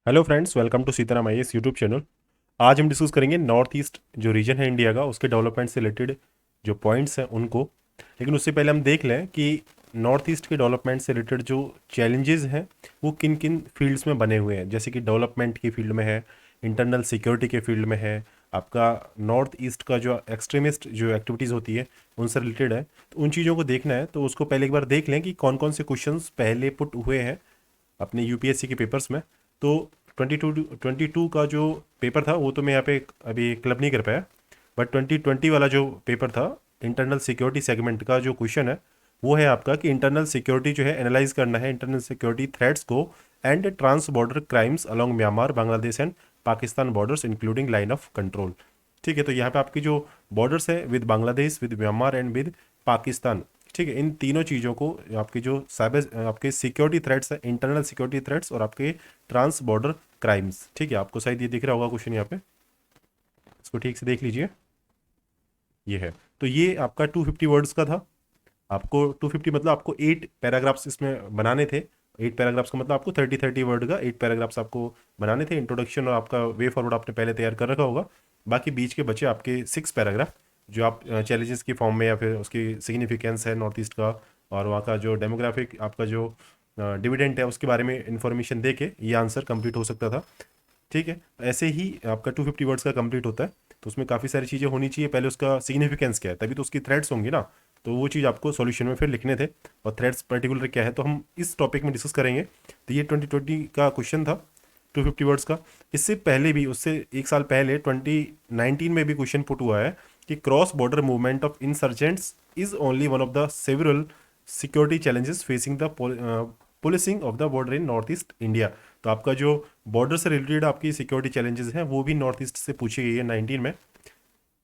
Hello friends, welcome to Sitaram IAS YouTube channel. आज हम discuss करेंगे नॉर्थ ईस्ट जो रीजन है इंडिया का, उसके डेवलपमेंट से रिलेटेड जो पॉइंट्स हैं उनको। लेकिन उससे पहले हम देख लें कि नॉर्थ ईस्ट के डेवलपमेंट से रिलेटेड जो चैलेंजेस हैं वो किन किन फील्ड्स में बने हुए हैं। जैसे कि डेवलपमेंट की फील्ड में है, इंटरनल सिक्योरिटी के फील्ड में है, आपका नॉर्थ ईस्ट का जो एक्सट्रीमिस्ट जो एक्टिविटीज़ होती है उनसे रिलेटेड है। तो उन चीज़ों को देखना है तो उसको पहले एक बार देख लें कि कौन कौन से क्वेश्चंस पहले पुट हुए हैं अपने यूपीएससी के पेपर्स में। तो 22 का जो पेपर था वो तो मैं यहाँ पे अभी क्लब नहीं कर पाया, बट 2020 वाला जो पेपर था इंटरनल सिक्योरिटी सेगमेंट का जो क्वेश्चन है वो है आपका कि इंटरनल सिक्योरिटी जो है एनालाइज करना है इंटरनल सिक्योरिटी थ्रेट्स को and trans border crimes along Myanmar, Bangladesh and Pakistan borders including line of control. ठीक है, तो यहाँ पे आपकी जो बॉर्डर्स है with Bangladesh, with Myanmar and with Pakistan. ठीक है, इन तीनों चीज़ों को आपकी जो साइबर आपके सिक्योरिटी थ्रेट्स है, इंटरनल सिक्योरिटी थ्रेट्स और आपके ट्रांस बॉर्डर क्राइम्स। ठीक है, आपको शायद ये दिख रहा होगा क्वेश्चन यहाँ पे, इसको ठीक से देख लीजिए। ये है, तो ये आपका 250 वर्ड्स का था। आपको 250 मतलब आपको 8 पैराग्राफ्स इसमें बनाने थे। 8 पैराग्राफ्स का मतलब आपको 30 वर्ड का 8 पैराग्राफ्स आपको बनाने थे। इंट्रोडक्शन और आपका वे फॉरवर्ड आपने पहले तैयार कर रखा होगा। बाकी बीच के बचे आपके 6 पैराग्राफ जो आप चैलेंजेस की फॉर्म में या फिर उसकी सिग्निफिकेंस है नॉर्थ ईस्ट का, और वहाँ का जो डेमोग्राफिक आपका जो डिविडेंट है उसके बारे में इंफॉर्मेशन दे के ये आंसर कंप्लीट हो सकता था। ठीक है, ऐसे ही आपका 250 वर्ड्स का कंप्लीट होता है। तो उसमें काफ़ी सारी चीज़ें होनी चाहिए। पहले उसका सिग्निफिकेंस क्या है, तभी तो उसकी थ्रेड्स होंगी ना। तो वो चीज़ आपको सॉल्यूशन में फिर लिखने थे, और थ्रेड्स पर्टिकुलर क्या है तो हम इस टॉपिक में डिस्कस करेंगे। तो ये 2020 का क्वेश्चन था 250 वर्ड्स का। इससे पहले भी, उससे एक साल पहले 2019 में भी क्वेश्चन पुट हुआ है कि cross border movement of insurgents is only one of the several security challenges facing the policing of the border in north east India. तो आपका जो बॉर्डर से रिलेटेड आपकी सिक्योरिटी चैलेंजेस हैं वो भी नॉर्थ ईस्ट से पूछी गई है 19 में।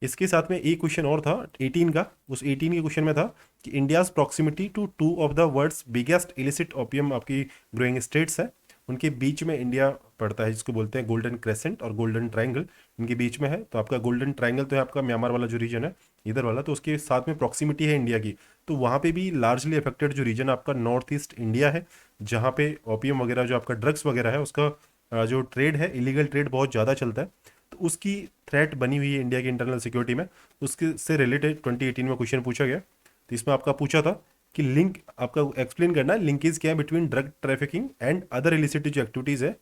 इसके साथ में एक क्वेश्चन और था 18 का। उस 18 के क्वेश्चन में था कि India's proximity to two of the world's biggest illicit opium आपकी ग्रोइंग स्टेट्स है, उनके बीच में इंडिया पड़ता है, जिसको बोलते हैं गोल्डन क्रेसेंट और गोल्डन ट्रायंगल, इनके बीच में है। तो आपका गोल्डन ट्रायंगल तो है आपका म्यांमार वाला जो रीजन है इधर वाला, तो उसके साथ में प्रॉक्सिमिटी है इंडिया की। तो वहाँ पे भी लार्जली अफेक्टेड जो रीजन आपका नॉर्थ ईस्ट इंडिया है, जहाँ पे ओपियम वगैरह जो आपका ड्रग्स वगैरह है उसका जो ट्रेड है, इलीगल ट्रेड बहुत ज़्यादा चलता है। तो उसकी थ्रेट बनी हुई है इंडिया की इंटरनल सिक्योरिटी में। उसके से रिलेटेड 2018 में क्वेश्चन पूछा गया। तो इसमें आपका पूछा था कि लिंक आपका एक्सप्लेन करना है, लिंकेज क्या है between drug trafficking and other illicit जो एक्टिविटीज़ है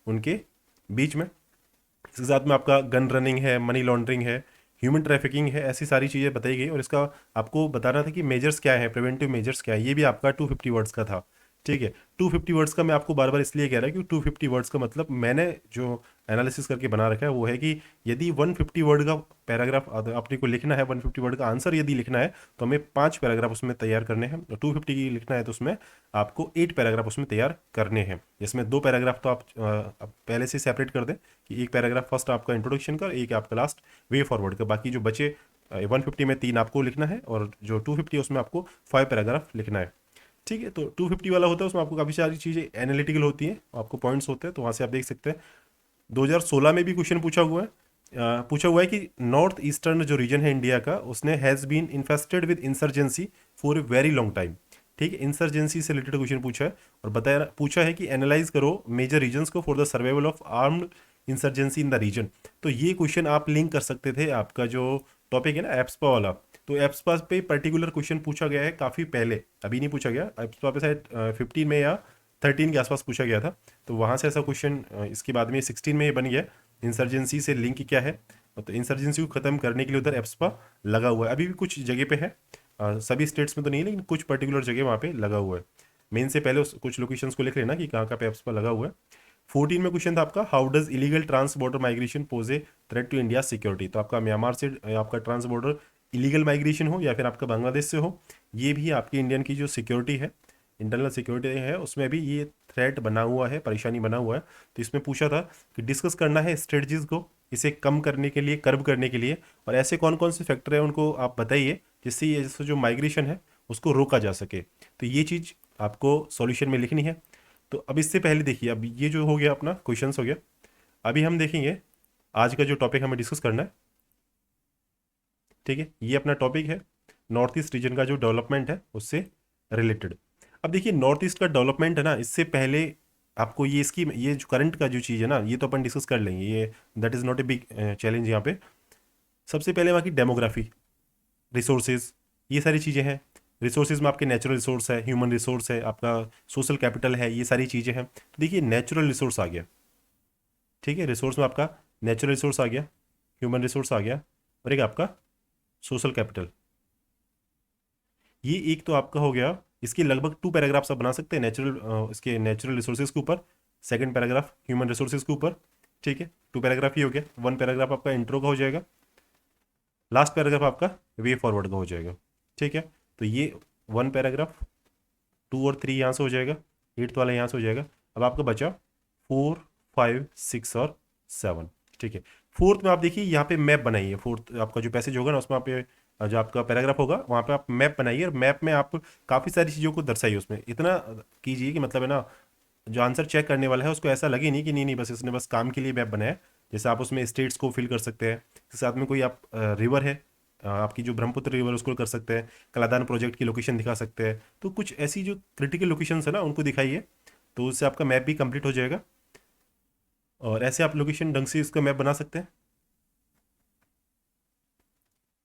उनके बीच में। इसके साथ में आपका गन रनिंग है, मनी लॉन्ड्रिंग है, ह्यूमन ट्रैफिकिंग है, ऐसी सारी चीज़ें बताई गई। और इसका आपको बताना था कि मेजर्स क्या है, प्रिवेंटिव मेजर्स क्या है। ये भी आपका 250 वर्ड्स का था। ठीक है, 250 वर्ड्स का मैं आपको बार बार इसलिए कह रहा हूँ कि 250 वर्ड्स का मतलब मैंने जो एनालिसिस करके बना रखा है वो है कि यदि 150 वर्ड का पैराग्राफ अपने को लिखना है, 150 वर्ड का आंसर यदि लिखना है तो हमें 5 पैराग्राफ उसमें तैयार करने हैं। 250 की लिखना है तो उसमें आपको 8 पैराग्राफ उसमें तैयार करने हैं, जिसमें 2 पैराग्राफ तो आप पहले से सेपरेट कर दें कि एक पैराग्राफ फर्स्ट आपका इंट्रोडक्शन का, एक आपका लास्ट वे फॉरवर्ड का। बाकी जो बचे 150 में 3 आपको लिखना है, और जो 250 है उसमें आपको 5 पैराग्राफ लिखना है। ठीक है, तो 250 वाला होता है उसमें आपको काफ़ी सारी चीज़ें एनालिटिकल होती हैं, आपको पॉइंट्स होते हैं, तो वहाँ से आप देख सकते हैं। 2016 में भी क्वेश्चन पूछा हुआ है। पूछा हुआ है कि नॉर्थ ईस्टर्न जो रीजन है इंडिया का उसने has been infested with insurgency for a very long time. ठीक है, इंसर्जेंसी से रिलेटेड क्वेश्चन पूछा है, और बताया पूछा है कि एनालाइज करो मेजर रीजन्स को for the survival of armed insurgency in the region. तो ये क्वेश्चन आप लिंक कर सकते थे, आपका जो टॉपिक है ना एप्सपा वाला। तो एप्सपा पे पर्टिकुलर क्वेश्चन पूछा गया है काफ़ी पहले, अभी नहीं पूछा गया। एप्सपा पे शायद 15 में या 13 के आसपास पूछा गया था। तो वहाँ से ऐसा क्वेश्चन इसके बाद में 16 में ये बन गया, इंसर्जेंसी से लिंक क्या है। तो इंसर्जेंसी को ख़त्म करने के लिए उधर एप्सपा लगा हुआ है, अभी भी कुछ जगह पे है। सभी स्टेट्स में तो नहीं, लेकिन कुछ पर्टिकुलर जगह वहाँ पे लगा हुआ है। मेन से पहले कुछ लोकेशंस को लिख लेना कि कहाँ कहाँ पे एप्सपा लगा हुआ है। 14 में क्वेश्चन था आपका, how does illegal trans border migration pose a threat to India security. तो आपका म्यांमार से आपका ट्रांस बॉर्डर इलीगल माइग्रेशन हो या फिर आपका बांग्लादेश से हो, ये भी आपकी इंडियन की जो सिक्योरिटी है, इंटरनल सिक्योरिटी है, उसमें भी ये थ्रेट बना हुआ है, परेशानी बना हुआ है। तो इसमें पूछा था कि डिस्कस करना है स्ट्रेटजीज को इसे कम करने के लिए, कर्व करने के लिए, और ऐसे कौन कौन से फैक्टर है उनको आप बताइए जिससे ये जैसे जो माइग्रेशन है उसको रोका जा सके। तो ये चीज़ आपको सॉल्यूशन में लिखनी है। तो अब इससे पहले देखिए, अब ये जो हो गया अपना क्वेश्चंस हो गया, अभी हम देखेंगे आज का जो टॉपिक हमें डिस्कस करना है। ठीक है, ये अपना टॉपिक है नॉर्थ ईस्ट रीजन का जो डेवलपमेंट है उससे रिलेटेड। अब देखिए नॉर्थ ईस्ट का डेवलपमेंट है ना, इससे पहले आपको ये इसकी ये जो करंट का जो चीज़ है ना, ये तो अपन डिस्कस कर लेंगे, ये that is not a big challenge यहाँ पे। सबसे पहले वहाँ की डेमोग्राफी, रिसोर्सेज, ये सारी चीज़ें हैं। रिसोर्सेज में आपके नेचुरल रिसोर्स है, ह्यूमन रिसोर्स है, आपका सोशल कैपिटल है, ये सारी चीज़ें हैं। तो देखिए नेचुरल रिसोर्स आ गया, ठीक है, रिसोर्स में आपका नेचुरल रिसोर्स आ गया, ह्यूमन रिसोर्स आ गया, और एक आपका सोशल कैपिटल। ये एक तो आपका हो गया। इसके लगभग 2 पैराग्राफ्स आप बना सकते हैं नेचुरल इसके नेचुरल रिसोर्सेज के ऊपर, सेकंड पैराग्राफ ह्यूमन रिसोर्सेज के ऊपर, ठीक है। 2 पैराग्राफ ही हो गया। 1 पैराग्राफ आपका इंट्रो का हो जाएगा, लास्ट पैराग्राफ आपका वे फॉरवर्ड का हो जाएगा, ठीक है। तो ये 1 पैराग्राफ, 2 और 3 यहाँ से हो जाएगा, 8th वाला यहाँ से हो जाएगा। अब आपका बचा 4, 5, 6 और 7, ठीक है। फोर्थ में आप देखिए यहाँ पे मैप बनाइए। फोर्थ आपका जो पैसेज होगा ना, उसमें आप जो आपका पैराग्राफ होगा वहाँ पे आप मैप बनाइए, और मैप में आप काफ़ी सारी चीज़ों को दर्शाइए। उसमें इतना कीजिए कि मतलब है ना, जो आंसर चेक करने वाला है उसको ऐसा लगे नहीं कि नहीं नहीं बस इसने बस काम के लिए मैप बनाया। जैसे आप उसमें स्टेट्स को फिल कर सकते हैं, इसके साथ में कोई आप रिवर है, आपकी जो ब्रह्मपुत्र रिवर उसको कर सकते हैं, कलादान प्रोजेक्ट की लोकेशन दिखा सकते हैं। तो कुछ ऐसी जो क्रिटिकल लोकेशंस है ना उनको दिखाइए, तो उससे आपका मैप भी कंप्लीट हो जाएगा। और ऐसे आप लोकेशन ढंग से इसका मैप बना सकते हैं,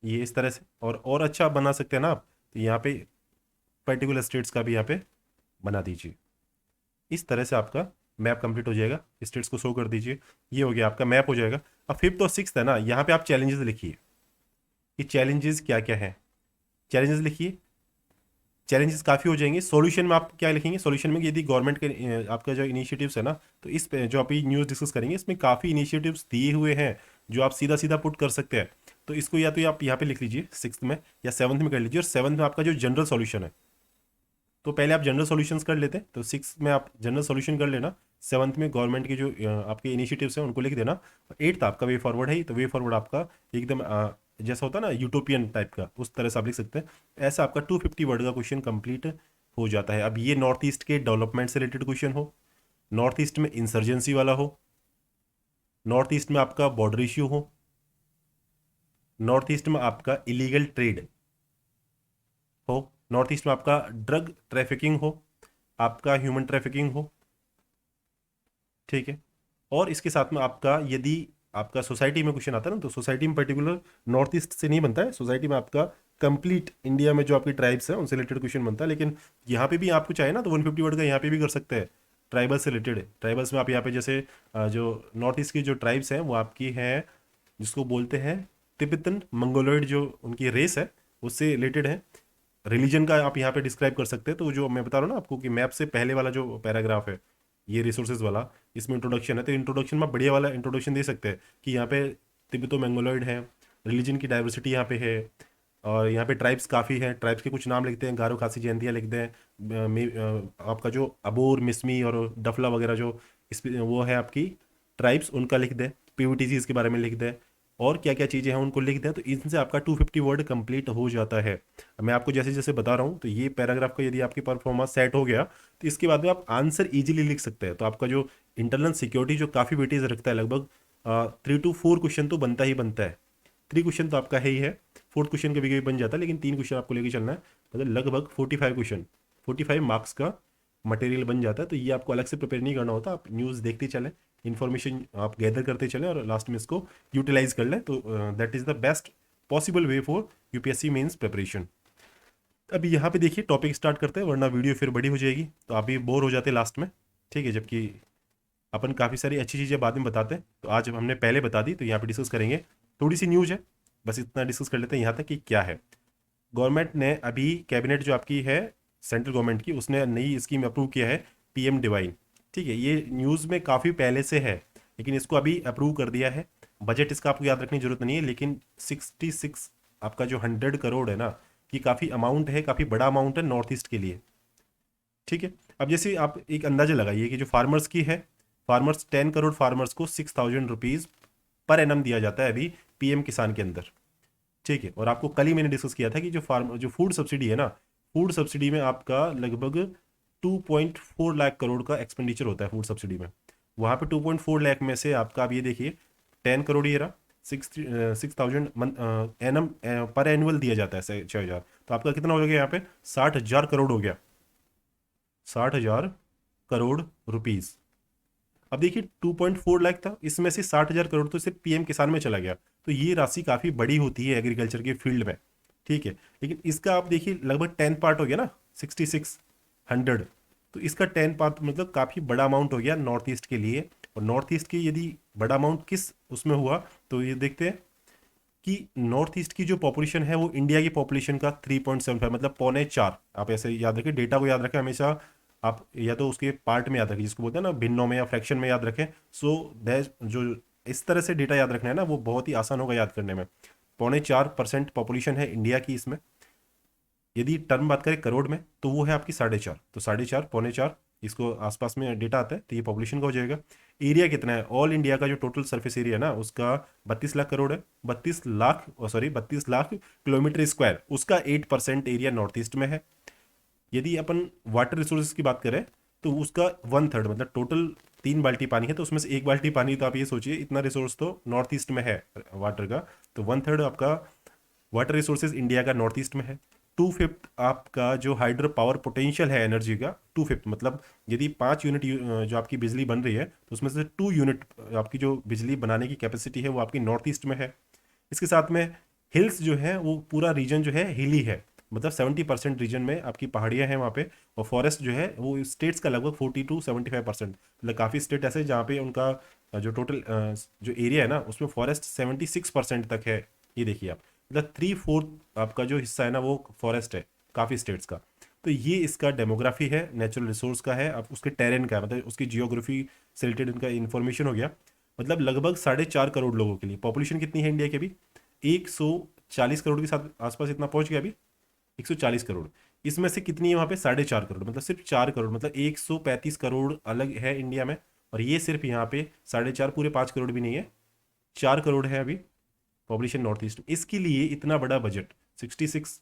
ये इस तरह से। और अच्छा बना सकते हैं ना आप, तो यहाँ पे पर्टिकुलर स्टेट्स का भी यहाँ पे बना दीजिए। इस तरह से आपका मैप कंप्लीट हो जाएगा, स्टेट्स को शो कर दीजिए, ये हो गया आपका मैप हो जाएगा। अब 5th और 6th है ना, यहाँ पे आप चैलेंजेस लिखिए कि चैलेंजेस क्या क्या है। चैलेंजेस लिखिए, चैलेंजेस काफ़ी हो जाएंगे। सॉल्यूशन में आप क्या लिखेंगे, सॉल्यूशन में यदि गवर्नमेंट के आपका जो इनिशिएटिव्स है ना, तो इस पे जो आप न्यूज़ डिस्कस करेंगे इसमें काफ़ी इनिशिएटिव्स दिए हुए हैं जो आप सीधा सीधा पुट कर सकते हैं। तो इसको या तो आप यहाँ पे लिख लीजिए 6th में, या 7th में कर लीजिए। और 7th में आपका जो जनरल सॉल्यूशन है, तो पहले आप जनरल सॉल्यूशंस कर लेते हैं, तो 6th में आप जनरल सॉल्यूशन कर लेना, 7th में गवर्नमेंट के जो आपके इनिशिएटिव्स हैं उनको लिख देना, और 8th आपका वे फॉरवर्ड है। तो वे फॉरवर्ड आपका एकदम जैसा होता है ना यूटोपियन टाइप का, उस तरह से आप लिख सकते हैं। ऐसा आपका 250 वर्ड का क्वेश्चन कंप्लीट हो जाता है। अब ये नॉर्थ ईस्ट के डेवलपमेंट से रिलेटेड क्वेश्चन हो, नॉर्थ ईस्ट में इंसर्जेंसी वाला हो, नॉर्थ ईस्ट में आपका बॉर्डर इश्यू हो, नॉर्थ ईस्ट में आपका इलीगल ट्रेड हो, नॉर्थ ईस्ट में आपका ड्रग ट्रैफिकिंग हो, आपका ह्यूमन ट्रैफिकिंग हो, ठीक है। और इसके साथ में आपका यदि आपका सोसाइटी में क्वेश्चन आता है ना, तो सोसाइटी में पर्टिकुलर नॉर्थ ईस्ट से नहीं बनता है, सोसाइटी में आपका कंप्लीट इंडिया में जो आपकी ट्राइब्स हैं उनसे रिलेटेड क्वेश्चन बनता है। लेकिन यहाँ पे भी आपको चाहे ना तो 150 वर्ड का यहाँ पे भी कर सकते हैं, ट्राइबल से रिलेटेड। ट्राइबल्स में आप यहाँ पे जैसे जो नॉर्थ ईस्ट की जो ट्राइब्स हैं वो आपकी हैं, जिसको बोलते हैं तिब्बतन मंगोलॉइड, जो उनकी रेस है उससे रिलेटेड है। रिलीजन का आप यहाँ पे डिस्क्राइब कर सकते हैं। तो जो मैं बता रहा हूँ ना आपको कि मैप से पहले वाला जो पैराग्राफ है, ये रिसोर्सेज वाला, इसमें इंट्रोडक्शन है, तो इंट्रोडक्शन में बढ़िया वाला इंट्रोडक्शन दे सकते हैं कि यहाँ पे तिब्बतो मंगोलॉइड है, रिलीजन की डाइवर्सिटी यहाँ पे है, और यहाँ पे ट्राइब्स काफ़ी हैं, ट्राइब्स के कुछ नाम लिखते हैं, गारो खासी जयंतिया लिख दें, आपका जो अबोर मिसमी और डफला वगैरह जो इस वो है आपकी ट्राइब्स, उनका लिख दें, पीवीटीसी इसके बारे में लिख दें, और क्या क्या चीज़ें हैं उनको लिख दें। तो इनसे आपका 250 वर्ड कंप्लीट हो जाता है। मैं आपको जैसे जैसे बता रहा हूँ, तो ये पैराग्राफ का यदि आपकी परफॉर्मेंस सेट हो गया, तो इसके बाद में आप आंसर इजीली लिख सकते हैं। तो आपका जो इंटरनल सिक्योरिटी जो काफ़ी वेटेज रखता है, लगभग 3 to 4 क्वेश्चन तो बनता ही बनता है। 3 क्वेश्चन तो आपका है ही है, 4th क्वेश्चन कभी कभी बन जाता है, लेकिन 3 क्वेश्चन आपको लेके चलना है। मतलब लगभग 45 क्वेश्चन, 45 मार्क्स का मटेरियल बन जाता है। तो ये आपको अलग से प्रिपेयर नहीं करना होता, आप न्यूज़ देखते चलें, इन्फॉर्मेशन आप गैदर करते चलें, और लास्ट में इसको यूटिलाइज कर लें। तो that is the best possible way for UPSC mains preparation. अभी यहाँ पे देखिए टॉपिक स्टार्ट करते हैं, वरना वीडियो फिर बड़ी हो जाएगी, तो आप भी बोर हो जाते लास्ट में, ठीक है। जबकि अपन काफ़ी सारी अच्छी चीज़ें बाद में बताते हैं, तो आज हमने पहले बता दी, तो यहाँ पे डिस्कस करेंगे। थोड़ी सी न्यूज़ है, बस इतना डिस्कस कर लेते हैं यहाँ तक कि क्या है। गवर्नमेंट ने अभी कैबिनेट जो आपकी है सेंट्रल गवर्नमेंट की, उसने नई स्कीम अप्रूव किया है, पीएम डिवाइन, ठीक है। ये न्यूज़ में काफ़ी पहले से है, लेकिन इसको अभी अप्रूव कर दिया है। बजट इसका आपको याद रखने की जरूरत नहीं है, लेकिन 66 आपका जो 100 करोड़ है ना, ये काफ़ी अमाउंट है, काफ़ी बड़ा अमाउंट है नॉर्थ ईस्ट के लिए, ठीक है। अब जैसे आप एक अंदाजा लगाइए कि जो फार्मर्स की है, फार्मर्स 10 करोड़ फार्मर्स को 6000 रुपीज़ पर एनम दिया जाता है अभी पीएम किसान के अंदर, ठीक है। और आपको कल ही मैंने डिस्कस किया था कि जो फूड सब्सिडी है ना, फूड सब्सिडी में आपका लगभग 2.4 लाख करोड़ का एक्सपेंडिचर होता है फूड सब्सिडी में। वहाँ पे 2.4 लाख में से आपका अब ये देखिए 10 करोड़ ये रहा, 6,000 एनम पर एनुअल दिया जाता है 6,000। तो आपका कितना हो गया यहाँ पे, 60,000 करोड़ हो गया, 60,000 करोड़ रुपीज़, अब देखिए 2.4 लाख था, इसमें से 60,000 करोड़ तो सिर्फ पीएम किसान में चला गया। तो ये राशि काफ़ी बड़ी होती है एग्रीकल्चर के फील्ड में, ठीक है। लेकिन इसका आप देखिए लगभग 10 पार्ट हो गया ना, 6600। तो इसका 10 पार्ट मतलब काफ़ी बड़ा अमाउंट हो गया नॉर्थ ईस्ट के लिए। और नॉर्थ ईस्ट की यदि बड़ा अमाउंट किस उसमें हुआ, तो ये देखते हैं कि नॉर्थ ईस्ट की जो पॉपुलेशन है वो इंडिया की पॉपुलेशन का 3.75 मतलब पौने चार। आप ऐसे याद रखें, डेटा को याद रखें हमेशा। आप या तो उसके पार्ट में याद रखें, जिसको बोलते हैं ना भिन्नों में या फ्रैक्शन में याद रखें। सो दैट जो इस तरह से डेटा याद रखना है ना, वो बहुत ही आसान होगा याद करने में। पौने 4% पॉपुलेशन है इंडिया की इसमें। यदि टर्म बात करें करोड़ में, तो वो है आपकी 4.5। तो 4.5 पौने 4, इसको आसपास में डेटा आता है, तो ये पॉपुलेशन का हो जाएगा। एरिया कितना है, ऑल इंडिया का जो टोटल सरफेस एरिया है ना, उसका 32 लाख करोड़ है। 32 lakh, sorry 32 lakh kilometre square, उसका 8% एरिया नॉर्थ ईस्ट में है। यदि अपन वाटर रिसोर्सेज की बात करें, तो उसका 1/3 मतलब टोटल 3 बाल्टी पानी है, तो उसमें से 1 बाल्टी पानी, तो आप ये सोचिए इतना रिसोर्स तो नॉर्थ ईस्ट में है वाटर का। तो 1/3 आपका वाटर रिसोर्सेज इंडिया का नॉर्थ ईस्ट में है। 2/5 आपका जो हाइड्रो पावर पोटेंशियल है एनर्जी का, 2/5 मतलब यदि 5 यूनिट जो आपकी बिजली बन रही है, तो उसमें से 2 यूनिट आपकी जो बिजली बनाने की कैपेसिटी है वो आपकी नॉर्थ ईस्ट में है। इसके साथ में हिल्स जो है, वो पूरा रीजन जो है हिली है, मतलब 70% रीजन में आपकी पहाड़ियाँ हैं वहाँ पे। और फॉरेस्ट जो है वो स्टेट्स का लगभग 40 to 75%, मतलब काफ़ी स्टेट ऐसे जहाँ पे उनका जो टोटल जो एरिया है ना, उसमें फॉरेस्ट 76% तक है। ये देखिए आप, मतलब 3/4 आपका जो हिस्सा है ना वो फॉरेस्ट है काफ़ी स्टेट्स का। तो ये इसका डेमोग्राफी है, नेचुरल रिसोर्स का है, अब उसके टेरेन का है, मतलब उसकी जियोग्राफी से रिलेटेड इनका इन्फॉर्मेशन हो गया। मतलब लगभग 4.5 करोड़ लोगों के लिए। पॉपुलेशन कितनी है इंडिया की अभी, 140 करोड़ के साथ आसपास इतना पहुंच गया अभी, 140 करोड़। इसमें से कितनी है वहाँ पे, 4.5 करोड़, मतलब सिर्फ 4 करोड़, मतलब 135 करोड़ अलग है इंडिया में। और ये सिर्फ यहाँ पे 4.5, पूरे 5 करोड़ भी नहीं है, 4 करोड़ है अभी पॉपुलेशन नॉर्थ ईस्ट में। इसके लिए इतना बड़ा बजट, 66